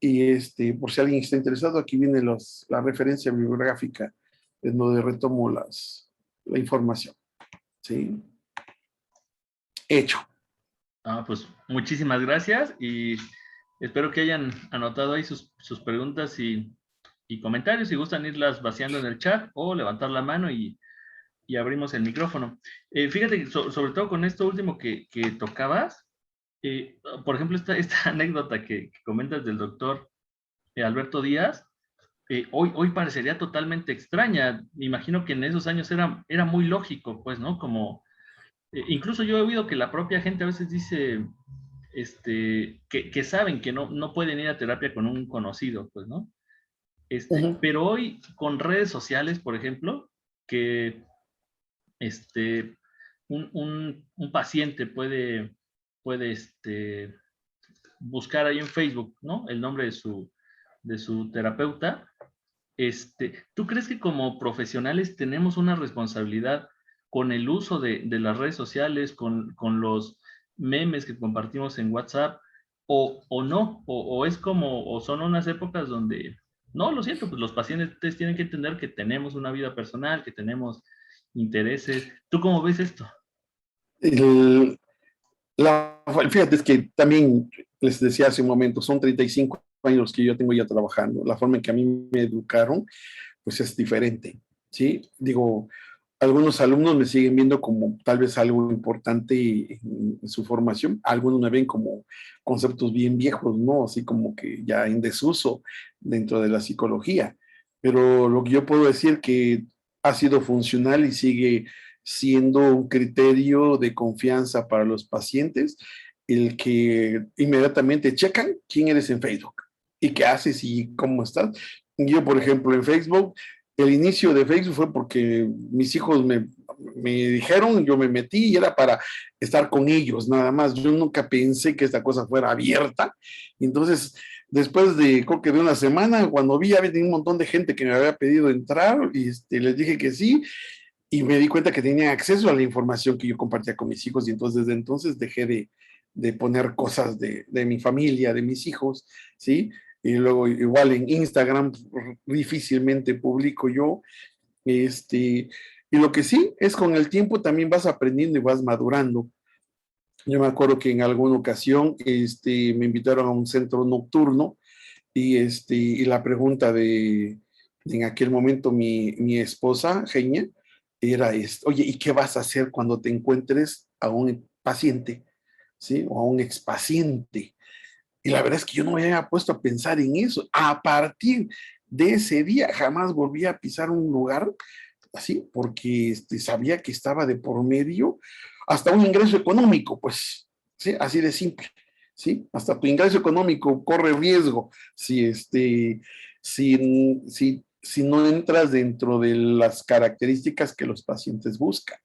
y por si alguien está interesado, aquí viene la referencia bibliográfica en donde retomo la información. ¿Sí? Hecho. Pues muchísimas gracias y espero que hayan anotado ahí sus preguntas y comentarios. Si gustan irlas vaciando en el chat o levantar la mano y abrimos el micrófono. Fíjate que sobre todo con esto último que tocabas, por ejemplo, esta anécdota que comentas del doctor Alberto Díaz, hoy parecería totalmente extraña. Me imagino que en esos años era muy lógico, pues, ¿no? Como, incluso yo he oído que la propia gente a veces dice, que saben que no pueden ir a terapia con un conocido, pues, ¿no? Pero hoy con redes sociales, por ejemplo, que un paciente puede buscar ahí en Facebook, ¿no? El nombre de su terapeuta. ¿Tú crees que como profesionales tenemos una responsabilidad con el uso de las redes sociales, con los memes que compartimos en WhatsApp, o no? O es como, o son unas épocas donde, no, lo siento, pues los pacientes tienen que entender que tenemos una vida personal, que tenemos intereses. ¿Tú cómo ves esto? El, Fíjate, es que también les decía hace un momento, son 35 años que yo tengo ya trabajando. La forma en que a mí me educaron, pues es diferente, ¿sí? Digo, algunos alumnos me siguen viendo como tal vez algo importante en su formación, algunos me ven como conceptos bien viejos, ¿no? Así como que ya en desuso dentro de la psicología. Pero lo que yo puedo decir que ha sido funcional y sigue siendo un criterio de confianza para los pacientes, el que inmediatamente checan quién eres en Facebook y qué haces y cómo estás. Yo, por ejemplo, en Facebook, el inicio de Facebook fue porque mis hijos me dijeron, yo me metí y era para estar con ellos, nada más. Yo nunca pensé que esta cosa fuera abierta. Entonces, después de, creo que de una semana, cuando vi, había un montón de gente que me había pedido entrar y les dije que sí, y me di cuenta que tenía acceso a la información que yo compartía con mis hijos y entonces desde entonces dejé de poner cosas de mi familia, de mis hijos, ¿sí? Y luego igual en Instagram difícilmente publico yo, y lo que sí es con el tiempo también vas aprendiendo y vas madurando. Yo me acuerdo que en alguna ocasión me invitaron a un centro nocturno y la pregunta en aquel momento mi esposa, Genia, era oye, ¿y qué vas a hacer cuando te encuentres a un paciente, ¿sí? O a un expaciente? Y la verdad es que yo no me había puesto a pensar en eso. A partir de ese día jamás volví a pisar un lugar así, porque sabía que estaba de por medio hasta un ingreso económico, pues, ¿sí? Así de simple, ¿sí? Hasta tu ingreso económico corre riesgo si no entras dentro de las características que los pacientes buscan,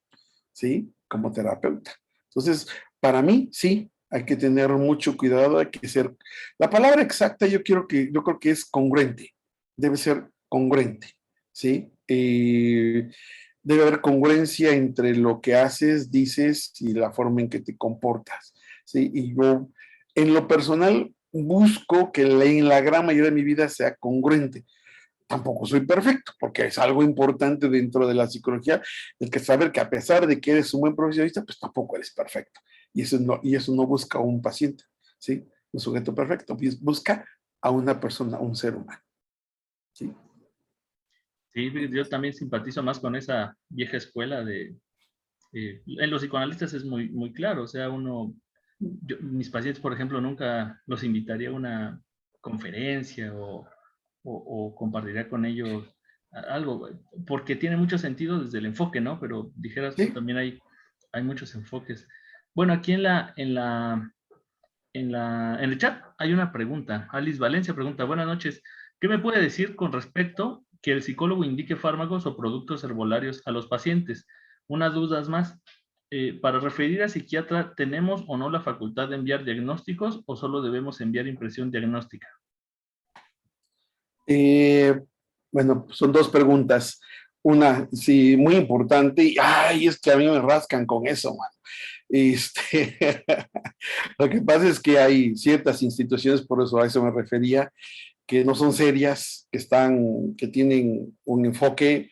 ¿sí? Como terapeuta. Entonces, para mí, sí, hay que tener mucho cuidado, hay que ser, la palabra exacta yo creo que es congruente, debe ser congruente, ¿sí? Debe haber congruencia entre lo que haces, dices y la forma en que te comportas, ¿sí? Y yo, en lo personal, busco que en la gran mayoría de mi vida sea congruente. Tampoco soy perfecto, porque es algo importante dentro de la psicología, el que saber que a pesar de que eres un buen profesionista, pues tampoco eres perfecto. Y eso no busca a un paciente, ¿sí? Un sujeto perfecto, busca a una persona, a un ser humano, ¿sí? Sí, yo también simpatizo más con esa vieja escuela en los psicoanalistas es muy, muy claro, o sea, mis pacientes, por ejemplo, nunca los invitaría a conferencia o compartiría con ellos algo, porque tiene mucho sentido desde el enfoque, ¿no? Pero dijeras tú, Sí. también hay muchos enfoques. Bueno, aquí en el chat hay una pregunta. Alice Valencia pregunta, buenas noches, ¿qué me puede decir con respecto que el psicólogo indique fármacos o productos herbolarios a los pacientes? Unas dudas más. Para referir a psiquiatra, ¿tenemos o no la facultad de enviar diagnósticos o solo debemos enviar impresión diagnóstica? Eh, bueno, son dos preguntas. Una, sí, muy importante. Y, ay, es que a mí me rascan con eso, man. Este, lo que pasa es que hay ciertas instituciones, por eso a eso me refería, que no son serias, que tienen un enfoque,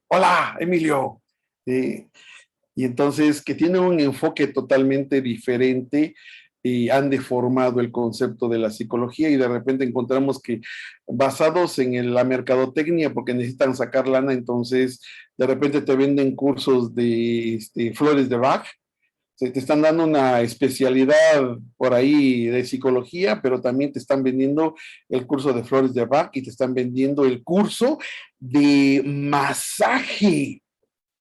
hola, Emilio, y entonces que tienen un enfoque totalmente diferente y han deformado el concepto de la psicología y de repente encontramos que basados en la mercadotecnia, porque necesitan sacar lana, entonces de repente te venden cursos de flores de Bach, te están dando una especialidad por ahí de psicología, pero también te están vendiendo el curso de flores de Bach y te están vendiendo el curso de masaje.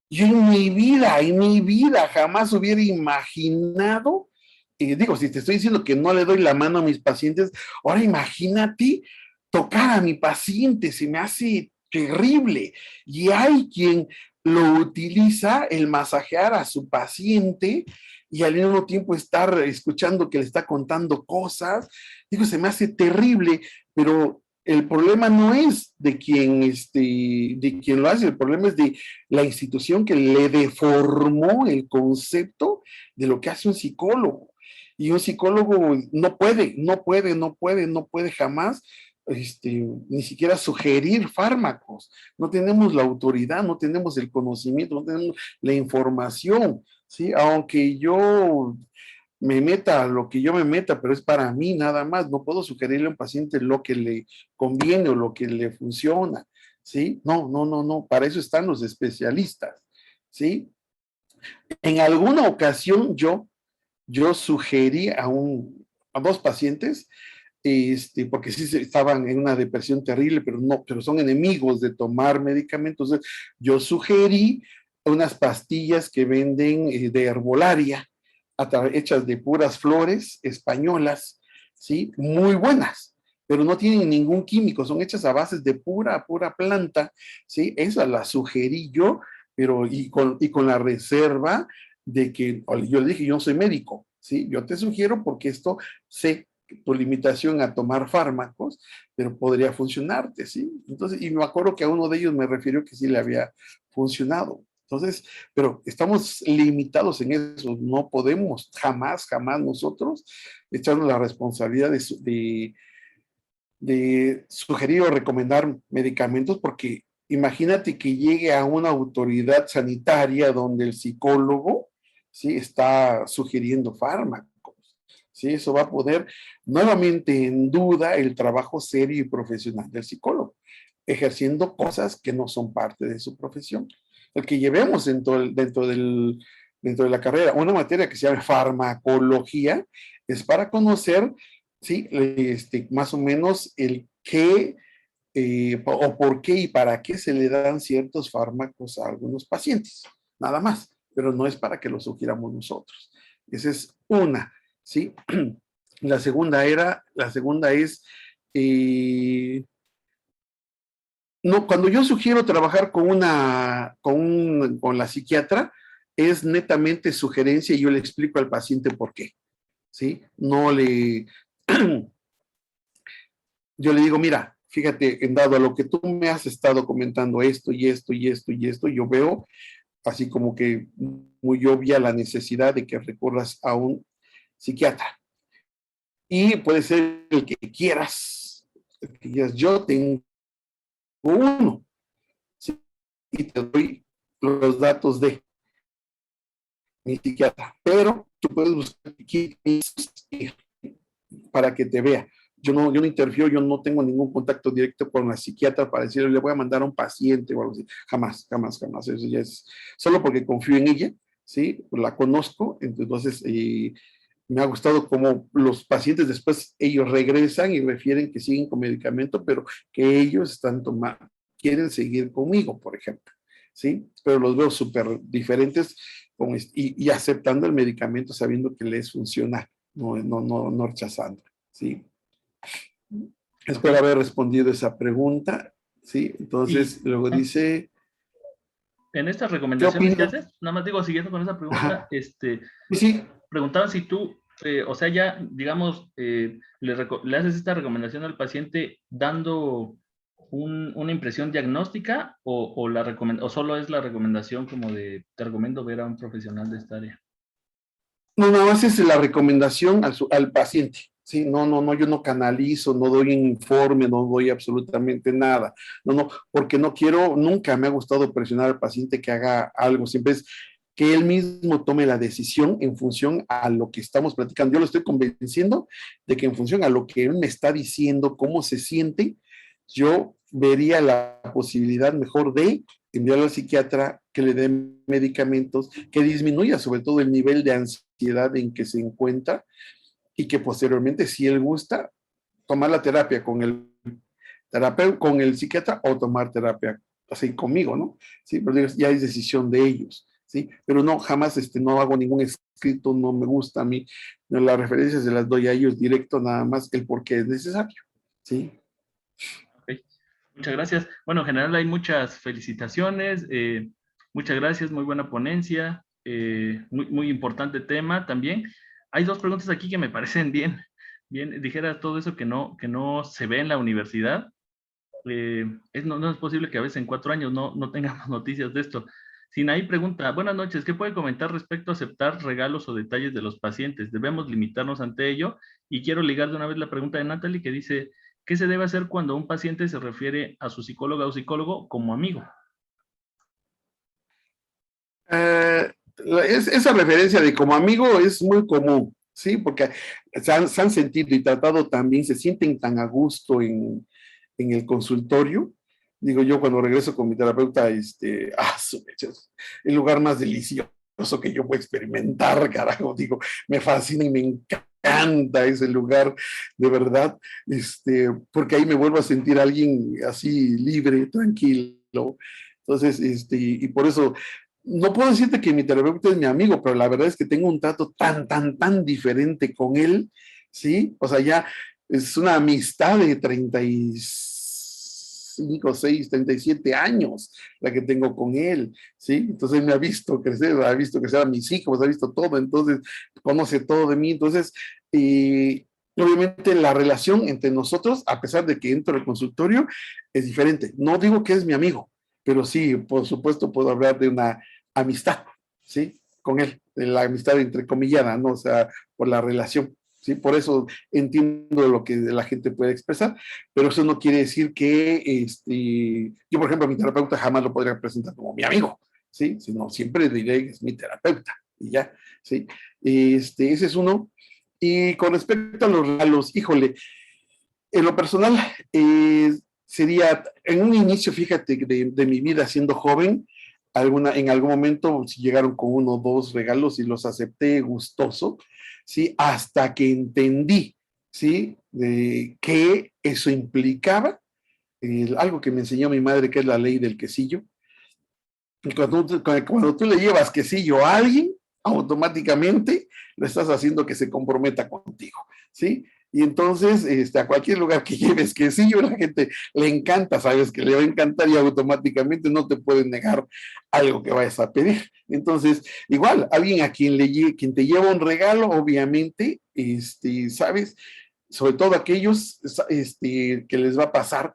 Yo en mi vida jamás hubiera imaginado, digo, si te estoy diciendo que no le doy la mano a mis pacientes, ahora imagínate tocar a mi paciente, se me hace terrible. Y hay quien lo utiliza, el masajear a su paciente y al mismo tiempo estar escuchando que le está contando cosas. Digo, se me hace terrible, pero el problema no es de quien lo hace, el problema es de la institución que le deformó el concepto de lo que hace un psicólogo. Y un psicólogo no puede jamás ni siquiera sugerir fármacos. No tenemos la autoridad, no tenemos el conocimiento, no tenemos la información, ¿sí? Aunque yo me meta lo que yo me meta, pero es para mí nada más. No puedo sugerirle a un paciente lo que le conviene o lo que le funciona, ¿sí? No. Para eso están los especialistas, ¿sí? En alguna ocasión yo sugerí a dos pacientes, porque sí estaban en una depresión terrible, pero son enemigos de tomar medicamentos. Entonces, yo sugerí unas pastillas que venden de herbolaria, hechas de puras flores españolas, ¿sí? Muy buenas, pero no tienen ningún químico, son hechas a bases de pura planta, ¿sí? Esa la sugerí yo, pero y con la reserva de que yo le dije, yo no soy médico, ¿sí? Yo te sugiero porque esto sé tu limitación a tomar fármacos, pero podría funcionarte, ¿sí? Entonces, y me acuerdo que a uno de ellos me refirió que sí le había funcionado. Entonces, pero estamos limitados en eso, no podemos jamás nosotros echarnos la responsabilidad de sugerir o recomendar medicamentos, porque imagínate que llegue a una autoridad sanitaria donde el psicólogo, ¿sí?, está sugiriendo fármacos. ¿Sí? Eso va a poner nuevamente en duda el trabajo serio y profesional del psicólogo, ejerciendo cosas que no son parte de su profesión. El que llevemos dentro de la carrera una materia que se llama farmacología es para conocer, ¿sí?, más o menos el qué o por qué y para qué se le dan ciertos fármacos a algunos pacientes, nada más, pero no es para que los sugiramos nosotros. Esa es una, ¿sí? La segunda es, no, cuando yo sugiero trabajar con la psiquiatra, es netamente sugerencia y yo le explico al paciente por qué, ¿sí? Yo le digo, mira, fíjate, en dado a lo que tú me has estado comentando esto y esto y esto y esto, yo veo así como que muy obvia la necesidad de que recurras a un psiquiatra. Y puede ser el que quieras. Yo tengo uno, ¿sí? Y te doy los datos de mi psiquiatra, pero tú puedes buscar aquí para que te vea. Yo no interfiero, yo no tengo ningún contacto directo con la psiquiatra para decirle, le voy a mandar a un paciente o algo así. Jamás. Eso ya es solo porque confío en ella, ¿sí? La conozco, entonces Me ha gustado cómo los pacientes después, ellos regresan y refieren que siguen con medicamento, pero que ellos están tomando, quieren seguir conmigo, por ejemplo, ¿sí? Pero los veo súper diferentes y aceptando el medicamento sabiendo que les funciona, no rechazando, ¿sí? Ok. Espero haber respondido esa pregunta, ¿sí? Y Entonces, luego dice, en estas ¿qué recomendaciones que opinas? haces, nada más digo, siguiendo con esa pregunta, Ajá, sí, sí. preguntaban si tú, o sea, ya, digamos, le haces esta recomendación al paciente dando una impresión diagnóstica o solo es la recomendación como de, te recomiendo ver a un profesional de esta área. No, nada más es la recomendación al paciente. Sí, no, yo no canalizo, no doy un informe, no doy absolutamente nada. No, porque no quiero, nunca me ha gustado presionar al paciente que haga algo, siempre es que él mismo tome la decisión en función a lo que estamos platicando. Yo lo estoy convenciendo de que en función a lo que él me está diciendo, cómo se siente, yo vería la posibilidad mejor de enviarlo al psiquiatra, que le dé medicamentos, que disminuya sobre todo el nivel de ansiedad en que se encuentra y que posteriormente, si él gusta, tomar la terapia con el terapeuta, con el psiquiatra o tomar terapia así conmigo, ¿no? Sí, pero ya es decisión de ellos, ¿sí? Pero no, jamás no hago ningún escrito, no me gusta a mí, las referencias se las doy a ellos directo, nada más el por qué es necesario, ¿sí? Ok. Muchas gracias. Bueno, en general hay muchas felicitaciones, muchas gracias, muy buena ponencia, muy importante tema también. Hay dos preguntas aquí que me parecen bien, dijera todo eso que no se ve en la universidad. No es posible que a veces en 4 años no tengamos noticias de esto. Sinaí pregunta, buenas noches, ¿qué puede comentar respecto a aceptar regalos o detalles de los pacientes? ¿Debemos limitarnos ante ello? Y quiero ligar de una vez la pregunta de Natalie que dice, ¿qué se debe hacer cuando un paciente se refiere a su psicóloga o psicólogo como amigo? Eh, esa referencia de como amigo es muy común, ¿sí? Porque se han sentido y tratado también, se sienten tan a gusto en el consultorio. Digo, yo cuando regreso con mi terapeuta, el lugar más delicioso que yo puedo experimentar, carajo, digo, me fascina y me encanta ese lugar, de verdad, porque ahí me vuelvo a sentir alguien así libre, tranquilo. Entonces, y por eso no puedo decirte que mi terapeuta es mi amigo, pero la verdad es que tengo un trato tan diferente con él, ¿sí? O sea, ya es una amistad de 35, 6, 37 años la que tengo con él, ¿sí? Entonces me ha visto crecer a mis hijos, ha visto todo, entonces conoce todo de mí, entonces, obviamente la relación entre nosotros, a pesar de que entro al consultorio, es diferente. No digo que es mi amigo, pero sí, por supuesto, puedo hablar de una amistad, ¿sí? Con él, de la amistad entrecomillada, ¿no? O sea, por la relación, ¿sí? Por eso entiendo lo que la gente puede expresar, pero eso no quiere decir que, yo, por ejemplo, a mi terapeuta jamás lo podría presentar como mi amigo, ¿sí? Sino siempre diré que es mi terapeuta, y ya, ¿sí? Ese es uno. Y con respecto a los regalos, híjole, en lo personal, sería, en un inicio, fíjate, de mi vida siendo joven, en algún momento si llegaron con uno o dos regalos y los acepté gustoso, ¿sí? Hasta que entendí, ¿sí? Que eso implicaba, algo que me enseñó mi madre, que es la ley del quesillo. Y cuando tú le llevas quesillo a alguien, automáticamente lo estás haciendo que se comprometa contigo, ¿sí? Y entonces, a cualquier lugar que lleves quesillo, la gente le encanta, sabes que le va a encantar y automáticamente no te pueden negar algo que vayas a pedir. Entonces, igual, alguien a quien te lleva un regalo, obviamente, sabes, sobre todo aquellos que les va a pasar.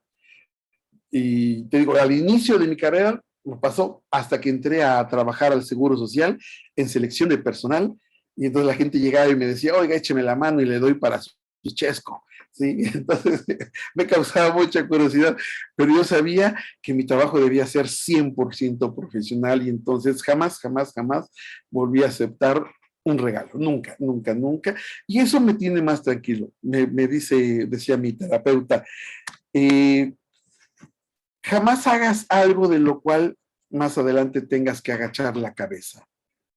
Y te digo, al inicio de mi carrera me pasó hasta que entré a trabajar al Seguro Social en selección de personal. Y entonces la gente llegaba y me decía, oiga, écheme la mano y le doy para su chesco. ¿Sí? Entonces me causaba mucha curiosidad, pero yo sabía que mi trabajo debía ser 100% profesional y entonces jamás volví a aceptar un regalo, nunca. Y eso me tiene más tranquilo. Decía mi terapeuta, eh, jamás hagas algo de lo cual más adelante tengas que agachar la cabeza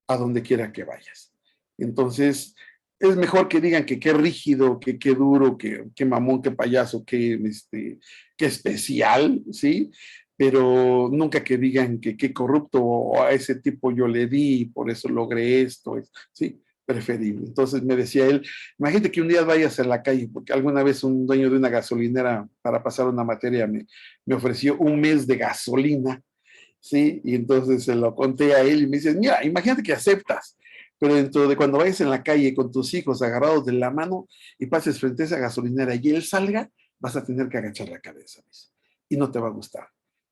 a donde quiera que vayas. Entonces, es mejor que digan que qué rígido, que qué duro, que mamón, que payaso, que especial, ¿sí? Pero nunca que digan que qué corrupto o a ese tipo yo le di y por eso logré esto, ¿sí? Preferible. Entonces me decía él, imagínate que un día vayas a la calle, porque alguna vez un dueño de una gasolinera para pasar una materia me ofreció un mes de gasolina, ¿sí? Y entonces se lo conté a él y me dice, mira, imagínate que aceptas, pero dentro de cuando vayas en la calle con tus hijos agarrados de la mano y pases frente a esa gasolinera y él salga, vas a tener que agachar la cabeza, ¿ves? Y no te va a gustar.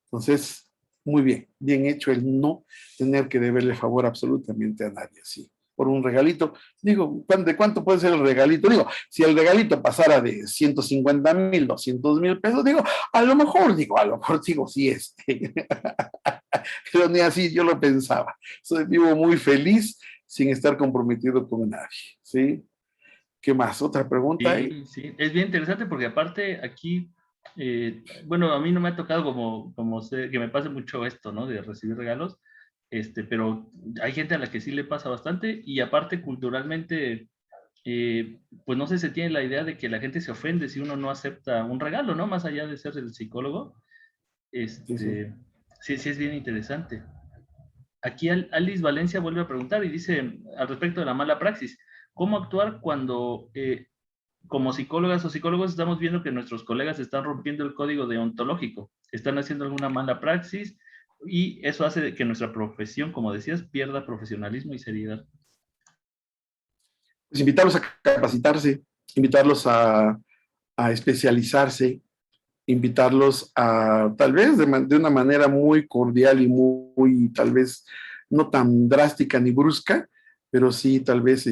Entonces, muy bien, bien hecho el no tener que deberle favor absolutamente a nadie, sí. Por un regalito, digo, ¿de cuánto puede ser el regalito? Digo, si el regalito pasara de 150,000, 200,000 pesos, digo, a lo mejor digo, sí, pero ni así yo lo pensaba. Soy vivo muy feliz sin estar comprometido con nadie, ¿sí? ¿Qué más? ¿Otra pregunta ahí? Sí, sí, es bien interesante porque aparte aquí, bueno, a mí no me ha tocado que me pase mucho esto, ¿no? De recibir regalos, pero hay gente a la que sí le pasa bastante y aparte culturalmente, pues no sé, se tiene la idea de que la gente se ofende si uno no acepta un regalo, ¿no? Más allá de ser el psicólogo, Sí, sí. sí, sí es bien interesante. Aquí Alice Valencia vuelve a preguntar y dice al respecto de la mala praxis, ¿cómo actuar cuando como psicólogas o psicólogos estamos viendo que nuestros colegas están rompiendo el código deontológico, están haciendo alguna mala praxis y eso hace que nuestra profesión, como decías, pierda profesionalismo y seriedad? Pues invitarlos a capacitarse, invitarlos a especializarse, invitarlos a, tal vez de una manera muy cordial y muy, tal vez, no tan drástica ni brusca, pero sí, tal vez,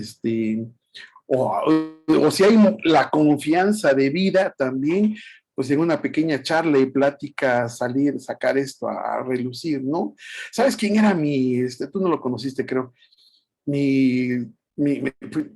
o si hay la confianza de vida también, pues en una pequeña charla y plática salir, sacar esto a relucir, ¿no? ¿Sabes quién era tú no lo conociste, creo, mi,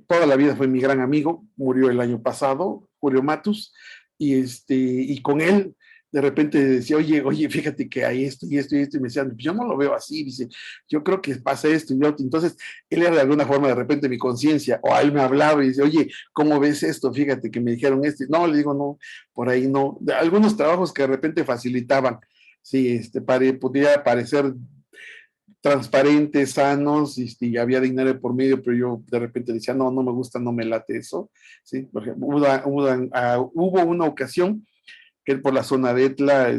toda la vida fue mi gran amigo, murió el año pasado, Julio Matus, y con él de repente decía, oye, fíjate que hay esto y esto y esto, y me decían, yo no lo veo así, dice, yo creo que pasa esto y otro. Entonces, él era de alguna forma de repente mi conciencia, o a él me hablaba y dice, oye, ¿cómo ves esto? Fíjate que me dijeron esto. No, le digo, no, por ahí no. De algunos trabajos que de repente facilitaban, sí, pudiera parecer transparentes, sanos, y había dinero por medio, pero yo de repente decía, no, no me gusta, no me late eso, ¿sí? Por ejemplo, hubo una ocasión que por la zona de Etla,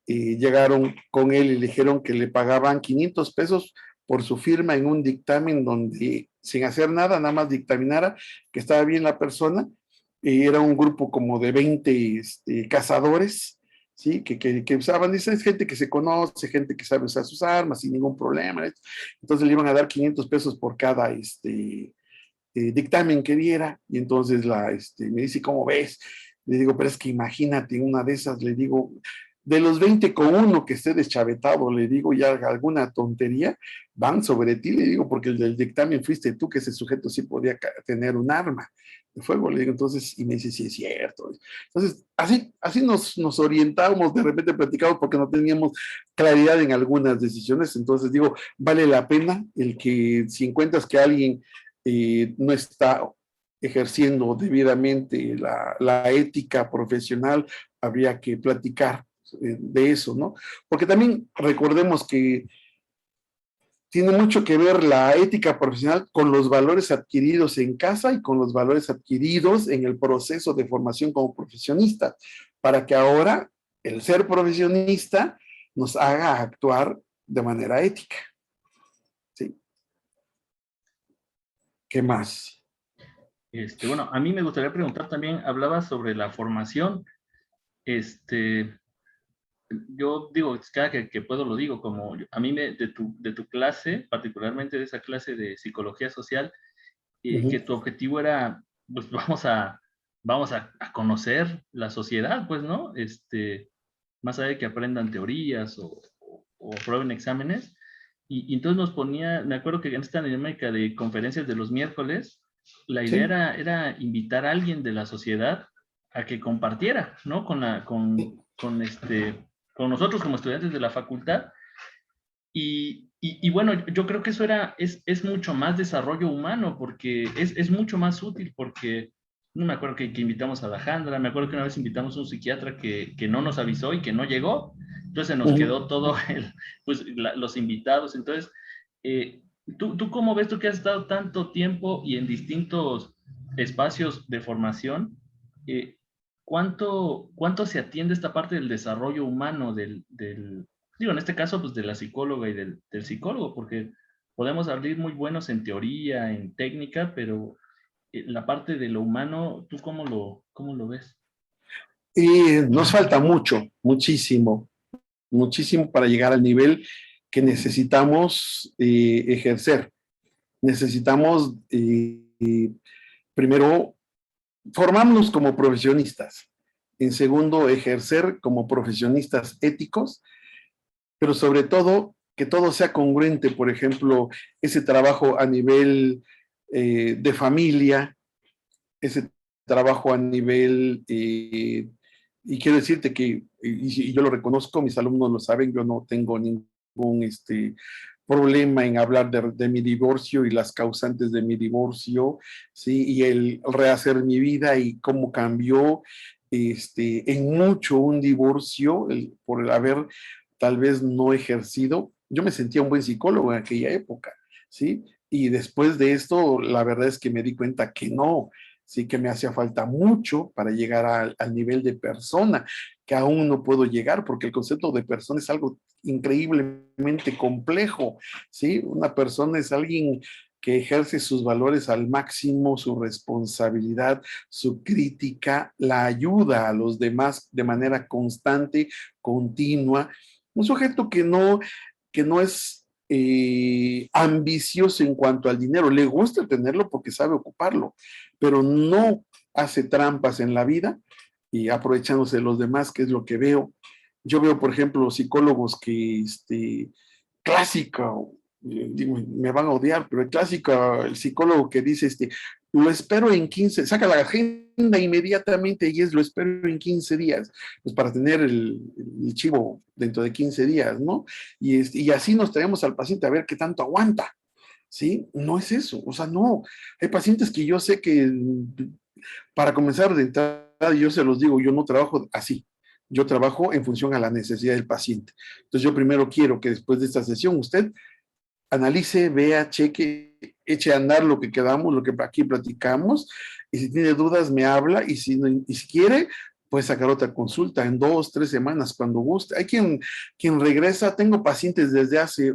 llegaron con él y le dijeron que le pagaban 500 pesos por su firma en un dictamen donde, sin hacer nada, nada más dictaminara que estaba bien la persona, y era un grupo como de 20 cazadores, ¿sí? Que usaban, dice, es gente que se conoce, gente que sabe usar sus armas sin ningún problema. Entonces le iban a dar 500 pesos por cada dictamen que diera, y entonces me dice, ¿cómo ves? Le digo, pero es que imagínate, una de esas, le digo, de los 20 con uno que esté deschavetado, le digo, ya alguna tontería, van sobre ti, le digo, porque el del dictamen fuiste tú, que ese sujeto sí podía tener un arma de fuego, le digo, entonces, y me dice, sí es cierto. Entonces, así nos orientábamos, de repente platicamos porque no teníamos claridad en algunas decisiones, entonces digo, vale la pena el que si encuentras que alguien no está ejerciendo debidamente la ética profesional, habría que platicar de eso, ¿no? Porque también recordemos que tiene mucho que ver la ética profesional con los valores adquiridos en casa y con los valores adquiridos en el proceso de formación como profesionista, para que ahora el ser profesionista nos haga actuar de manera ética. ¿Sí? ¿Qué más? Bueno, a mí me gustaría preguntar también, hablaba sobre la formación, yo digo, cada que puedo lo digo, como a mí de tu clase, particularmente de esa clase de psicología social, que tu objetivo era, pues vamos a conocer la sociedad, pues, ¿no? Más allá de que aprendan teorías o prueben exámenes. Y entonces nos ponía, me acuerdo que en esta dinámica de conferencias de los miércoles, la idea Sí, era invitar a alguien de la sociedad a que compartiera, ¿no? Con nosotros como estudiantes de la facultad. Y Y bueno, yo creo que eso es mucho más desarrollo humano, porque es mucho más útil, porque no me acuerdo que invitamos a Alejandra, me acuerdo que una vez invitamos a un psiquiatra que no nos avisó y que no llegó, entonces nos Ujú. quedó todo, pues los invitados, entonces, ¿tú cómo ves tú que has estado tanto tiempo y en distintos espacios de formación? eh, ¿Cuánto se atiende esta parte del desarrollo humano digo, en este caso, pues de la psicóloga y del psicólogo, porque podemos abrir muy buenos en teoría, en técnica, pero la parte de lo humano, ¿tú cómo lo ves? Y nos falta mucho, muchísimo, muchísimo para llegar al nivel que necesitamos ejercer. Necesitamos, primero, formarnos como profesionistas. En segundo, ejercer como profesionistas éticos, pero sobre todo que todo sea congruente, por ejemplo, ese trabajo a nivel de familia, ese trabajo a nivel, y quiero decirte que, y yo lo reconozco, mis alumnos lo saben, yo no tengo ningún problema en hablar de mi divorcio y las causantes de mi divorcio, ¿sí? Y el rehacer mi vida y cómo cambió en mucho un divorcio por haber tal vez no ejercido. Yo me sentía un buen psicólogo en aquella época, ¿sí? Y después de esto, la verdad es que me di cuenta que no, sí que me hacía falta mucho para llegar al nivel de persona, que aún no puedo llegar, porque el concepto de persona es algo increíblemente complejo, ¿sí? Una persona es alguien que ejerce sus valores al máximo, su responsabilidad, su crítica, la ayuda a los demás de manera constante, continua. Un sujeto que no es ambicioso en cuanto al dinero, le gusta tenerlo porque sabe ocuparlo, pero no hace trampas en la vida y aprovechándose de los demás, que es lo que veo. Yo veo, por ejemplo, psicólogos que, clásico, me van a odiar, pero el clásico, el psicólogo que dice, lo espero en 15, saca la agenda inmediatamente y lo espero en 15 días, pues para tener el chivo dentro de 15 días, ¿no? Y así nos traemos al paciente a ver qué tanto aguanta. ¿Sí? No es eso, o sea, no. Hay pacientes que yo sé que para comenzar de entrada, yo se los digo, yo no trabajo así, yo trabajo en función a la necesidad del paciente. Entonces yo primero quiero que después de esta sesión usted analice, vea, cheque, eche a andar lo que quedamos, lo que aquí platicamos, y si tiene dudas me habla, y si quiere, puede sacar otra consulta en 2, 3 semanas, cuando guste. Hay quien regresa, tengo pacientes desde hace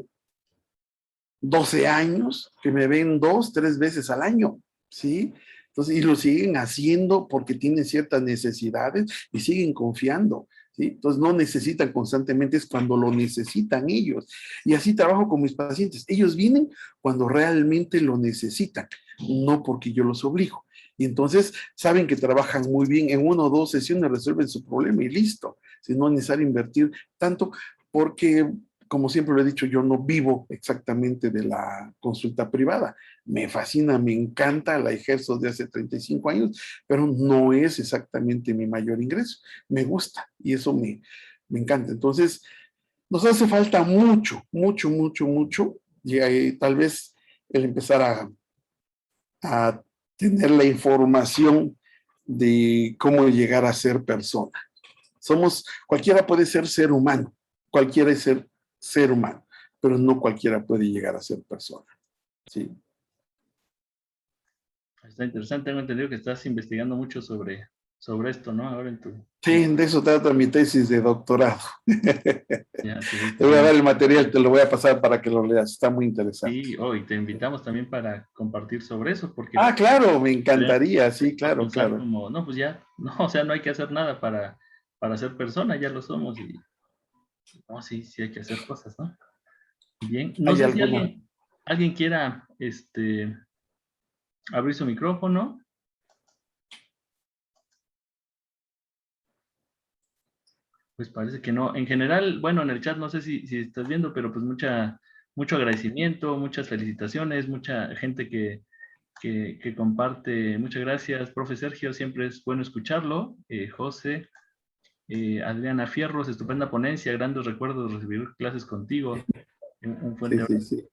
12 años que me ven 2, 3 veces al año, ¿sí? Entonces, y lo siguen haciendo porque tienen ciertas necesidades y siguen confiando, ¿sí? Entonces, no necesitan constantemente, es cuando lo necesitan ellos. Y así trabajo con mis pacientes. Ellos vienen cuando realmente lo necesitan, no porque yo los obligo. Y entonces saben que trabajan muy bien, en 1 o 2 sesiones resuelven su problema y listo. Si no es necesario invertir tanto, porque como siempre lo he dicho, yo no vivo exactamente de la consulta privada. Me fascina, me encanta, la ejerzo desde hace 35 años, pero no es exactamente mi mayor ingreso. Me gusta y eso me encanta. Entonces, nos hace falta mucho, mucho, mucho, mucho, y tal vez el empezar a tener la información de cómo llegar a ser persona. Cualquiera puede ser humano, cualquiera es ser humano, pero no cualquiera puede llegar a ser persona. ¿Sí? Está interesante, tengo entendido que estás investigando mucho sobre esto, ¿no? Ahora Sí, de eso trata mi tesis de doctorado. ya Te tuviste voy a dar buenas. el material, te lo voy a pasar para que lo leas, está muy interesante. Sí, hoy te invitamos también para compartir sobre eso, porque Ah, claro, me podríamos encantaría, sí, claro, pensar claro. como, no, pues ya, no, o sea, no hay que hacer nada para ser persona, ya lo somos y, no, sí, sí hay que hacer cosas, ¿no? Bien, no ¿Hay sé si alguna? alguien quiera, abrir su micrófono. Pues parece que no. En general, bueno, en el chat no sé si estás viendo, pero pues mucho agradecimiento, muchas felicitaciones, mucha gente que comparte. Muchas gracias, profe Sergio, siempre es bueno escucharlo. José, Adriana Fierros, estupenda ponencia, grandes recuerdos de recibir clases contigo. un Sí, fuerte sí, abrazo. sí.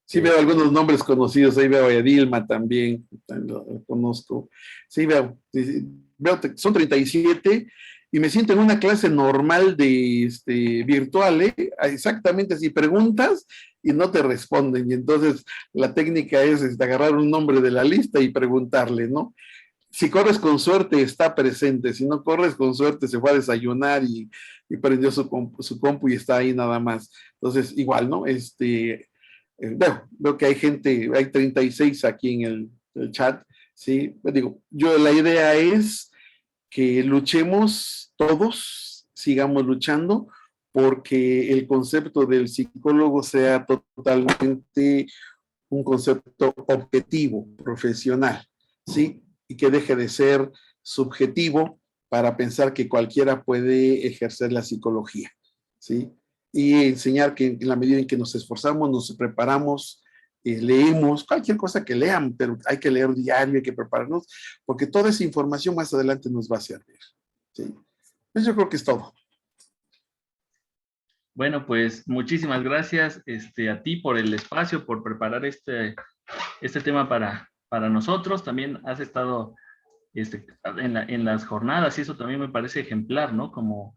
Sí veo algunos nombres conocidos, ahí veo a Edilma también, lo conozco. Sí veo, sí, sí, veo, son 37 y me siento en una clase normal de virtual, ¿eh? Exactamente así, preguntas y no te responden. Y entonces la técnica es agarrar un nombre de la lista y preguntarle, ¿no? Si corres con suerte, está presente. Si no corres con suerte, se fue a desayunar y prendió su compu y está ahí nada más. Entonces, igual, ¿no? Veo que hay gente, hay 36 aquí en el chat, ¿sí? Digo, yo la idea es que luchemos todos, sigamos luchando, porque el concepto del psicólogo sea totalmente un concepto objetivo, profesional, ¿sí? Y que deje de ser subjetivo para pensar que cualquiera puede ejercer la psicología, ¿sí? Y enseñar que en la medida en que nos esforzamos, nos preparamos, leemos, cualquier cosa que lean, pero hay que leer diario, hay que prepararnos, porque toda esa información más adelante nos va a servir, ¿sí? Pues yo creo que es todo. Bueno, pues muchísimas gracias a ti por el espacio, por preparar este tema para nosotros. También has estado en las jornadas y eso también me parece ejemplar, ¿no? Como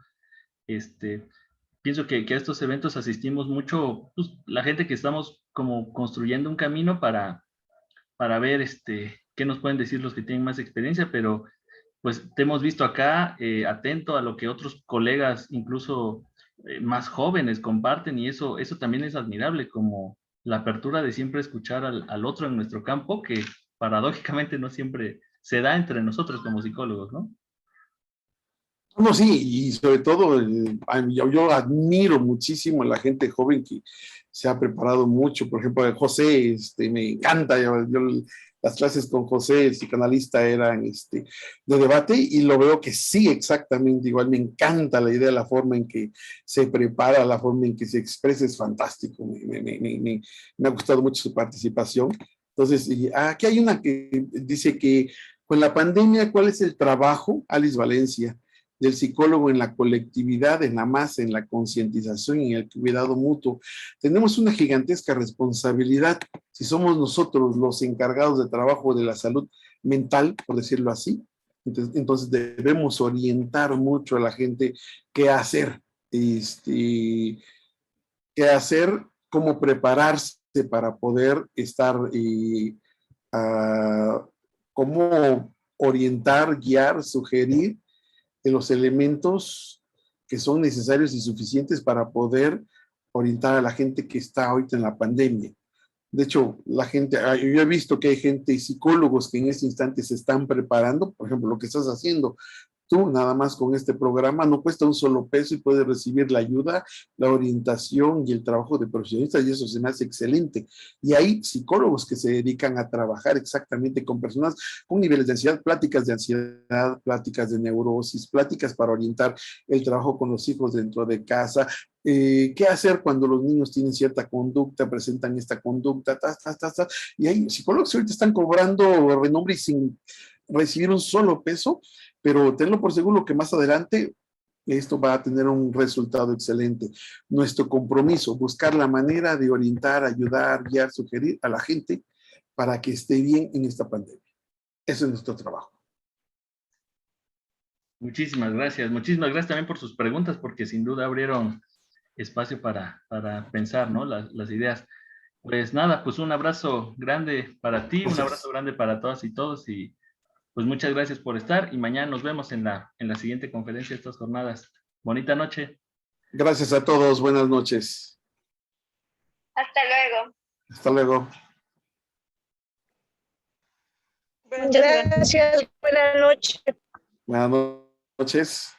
pienso que a estos eventos asistimos mucho, pues, la gente que estamos como construyendo un camino para ver qué nos pueden decir los que tienen más experiencia, pero pues te hemos visto acá atento a lo que otros colegas, incluso más jóvenes, comparten y eso también es admirable, como la apertura de siempre escuchar al otro en nuestro campo, que paradójicamente no siempre se da entre nosotros como psicólogos, ¿no? No, sí, y sobre todo, yo admiro muchísimo a la gente joven que se ha preparado mucho. Por ejemplo, José, me encanta. Las clases con José, el psicoanalista, eran de debate y lo veo que sí, exactamente igual. Me encanta la idea, la forma en que se prepara, la forma en que se expresa, es fantástico. Me ha gustado mucho su participación. Entonces, aquí hay una que dice que con la pandemia, ¿cuál es el trabajo? Alice Valencia, del psicólogo en la colectividad, en la masa, en la concientización y en el cuidado mutuo. Tenemos una gigantesca responsabilidad si somos nosotros los encargados de trabajo de la salud mental, por decirlo así. Entonces debemos orientar mucho a la gente qué hacer, qué hacer, cómo prepararse para poder estar, cómo orientar, guiar, sugerir de los elementos que son necesarios y suficientes para poder orientar a la gente que está ahorita en la pandemia. De hecho, la gente, yo he visto que hay gente y psicólogos que en este instante se están preparando, por ejemplo, lo que estás haciendo. Tú nada más con este programa no cuesta un solo peso y puedes recibir la ayuda, la orientación y el trabajo de profesionistas y eso se me hace excelente. Y hay psicólogos que se dedican a trabajar exactamente con personas con niveles de ansiedad, pláticas de neurosis, pláticas para orientar el trabajo con los hijos dentro de casa, qué hacer cuando los niños tienen cierta conducta, presentan esta conducta, y hay psicólogos que ahorita están cobrando renombre y sin recibir un solo peso, pero tenlo por seguro que más adelante esto va a tener un resultado excelente. Nuestro compromiso, buscar la manera de orientar, ayudar, guiar, sugerir a la gente para que esté bien en esta pandemia. Eso es nuestro trabajo. Muchísimas gracias. Muchísimas gracias también por sus preguntas, porque sin duda abrieron espacio para pensar, ¿no? Las ideas. Pues nada, pues un abrazo grande para ti, un abrazo Gracias. grande para todas y todos y pues muchas gracias por estar y mañana nos vemos en la siguiente conferencia de estas jornadas. Bonita noche. Gracias a todos. Buenas noches. Hasta luego. Hasta luego. Muchas gracias. Buenas noches. Buenas noches.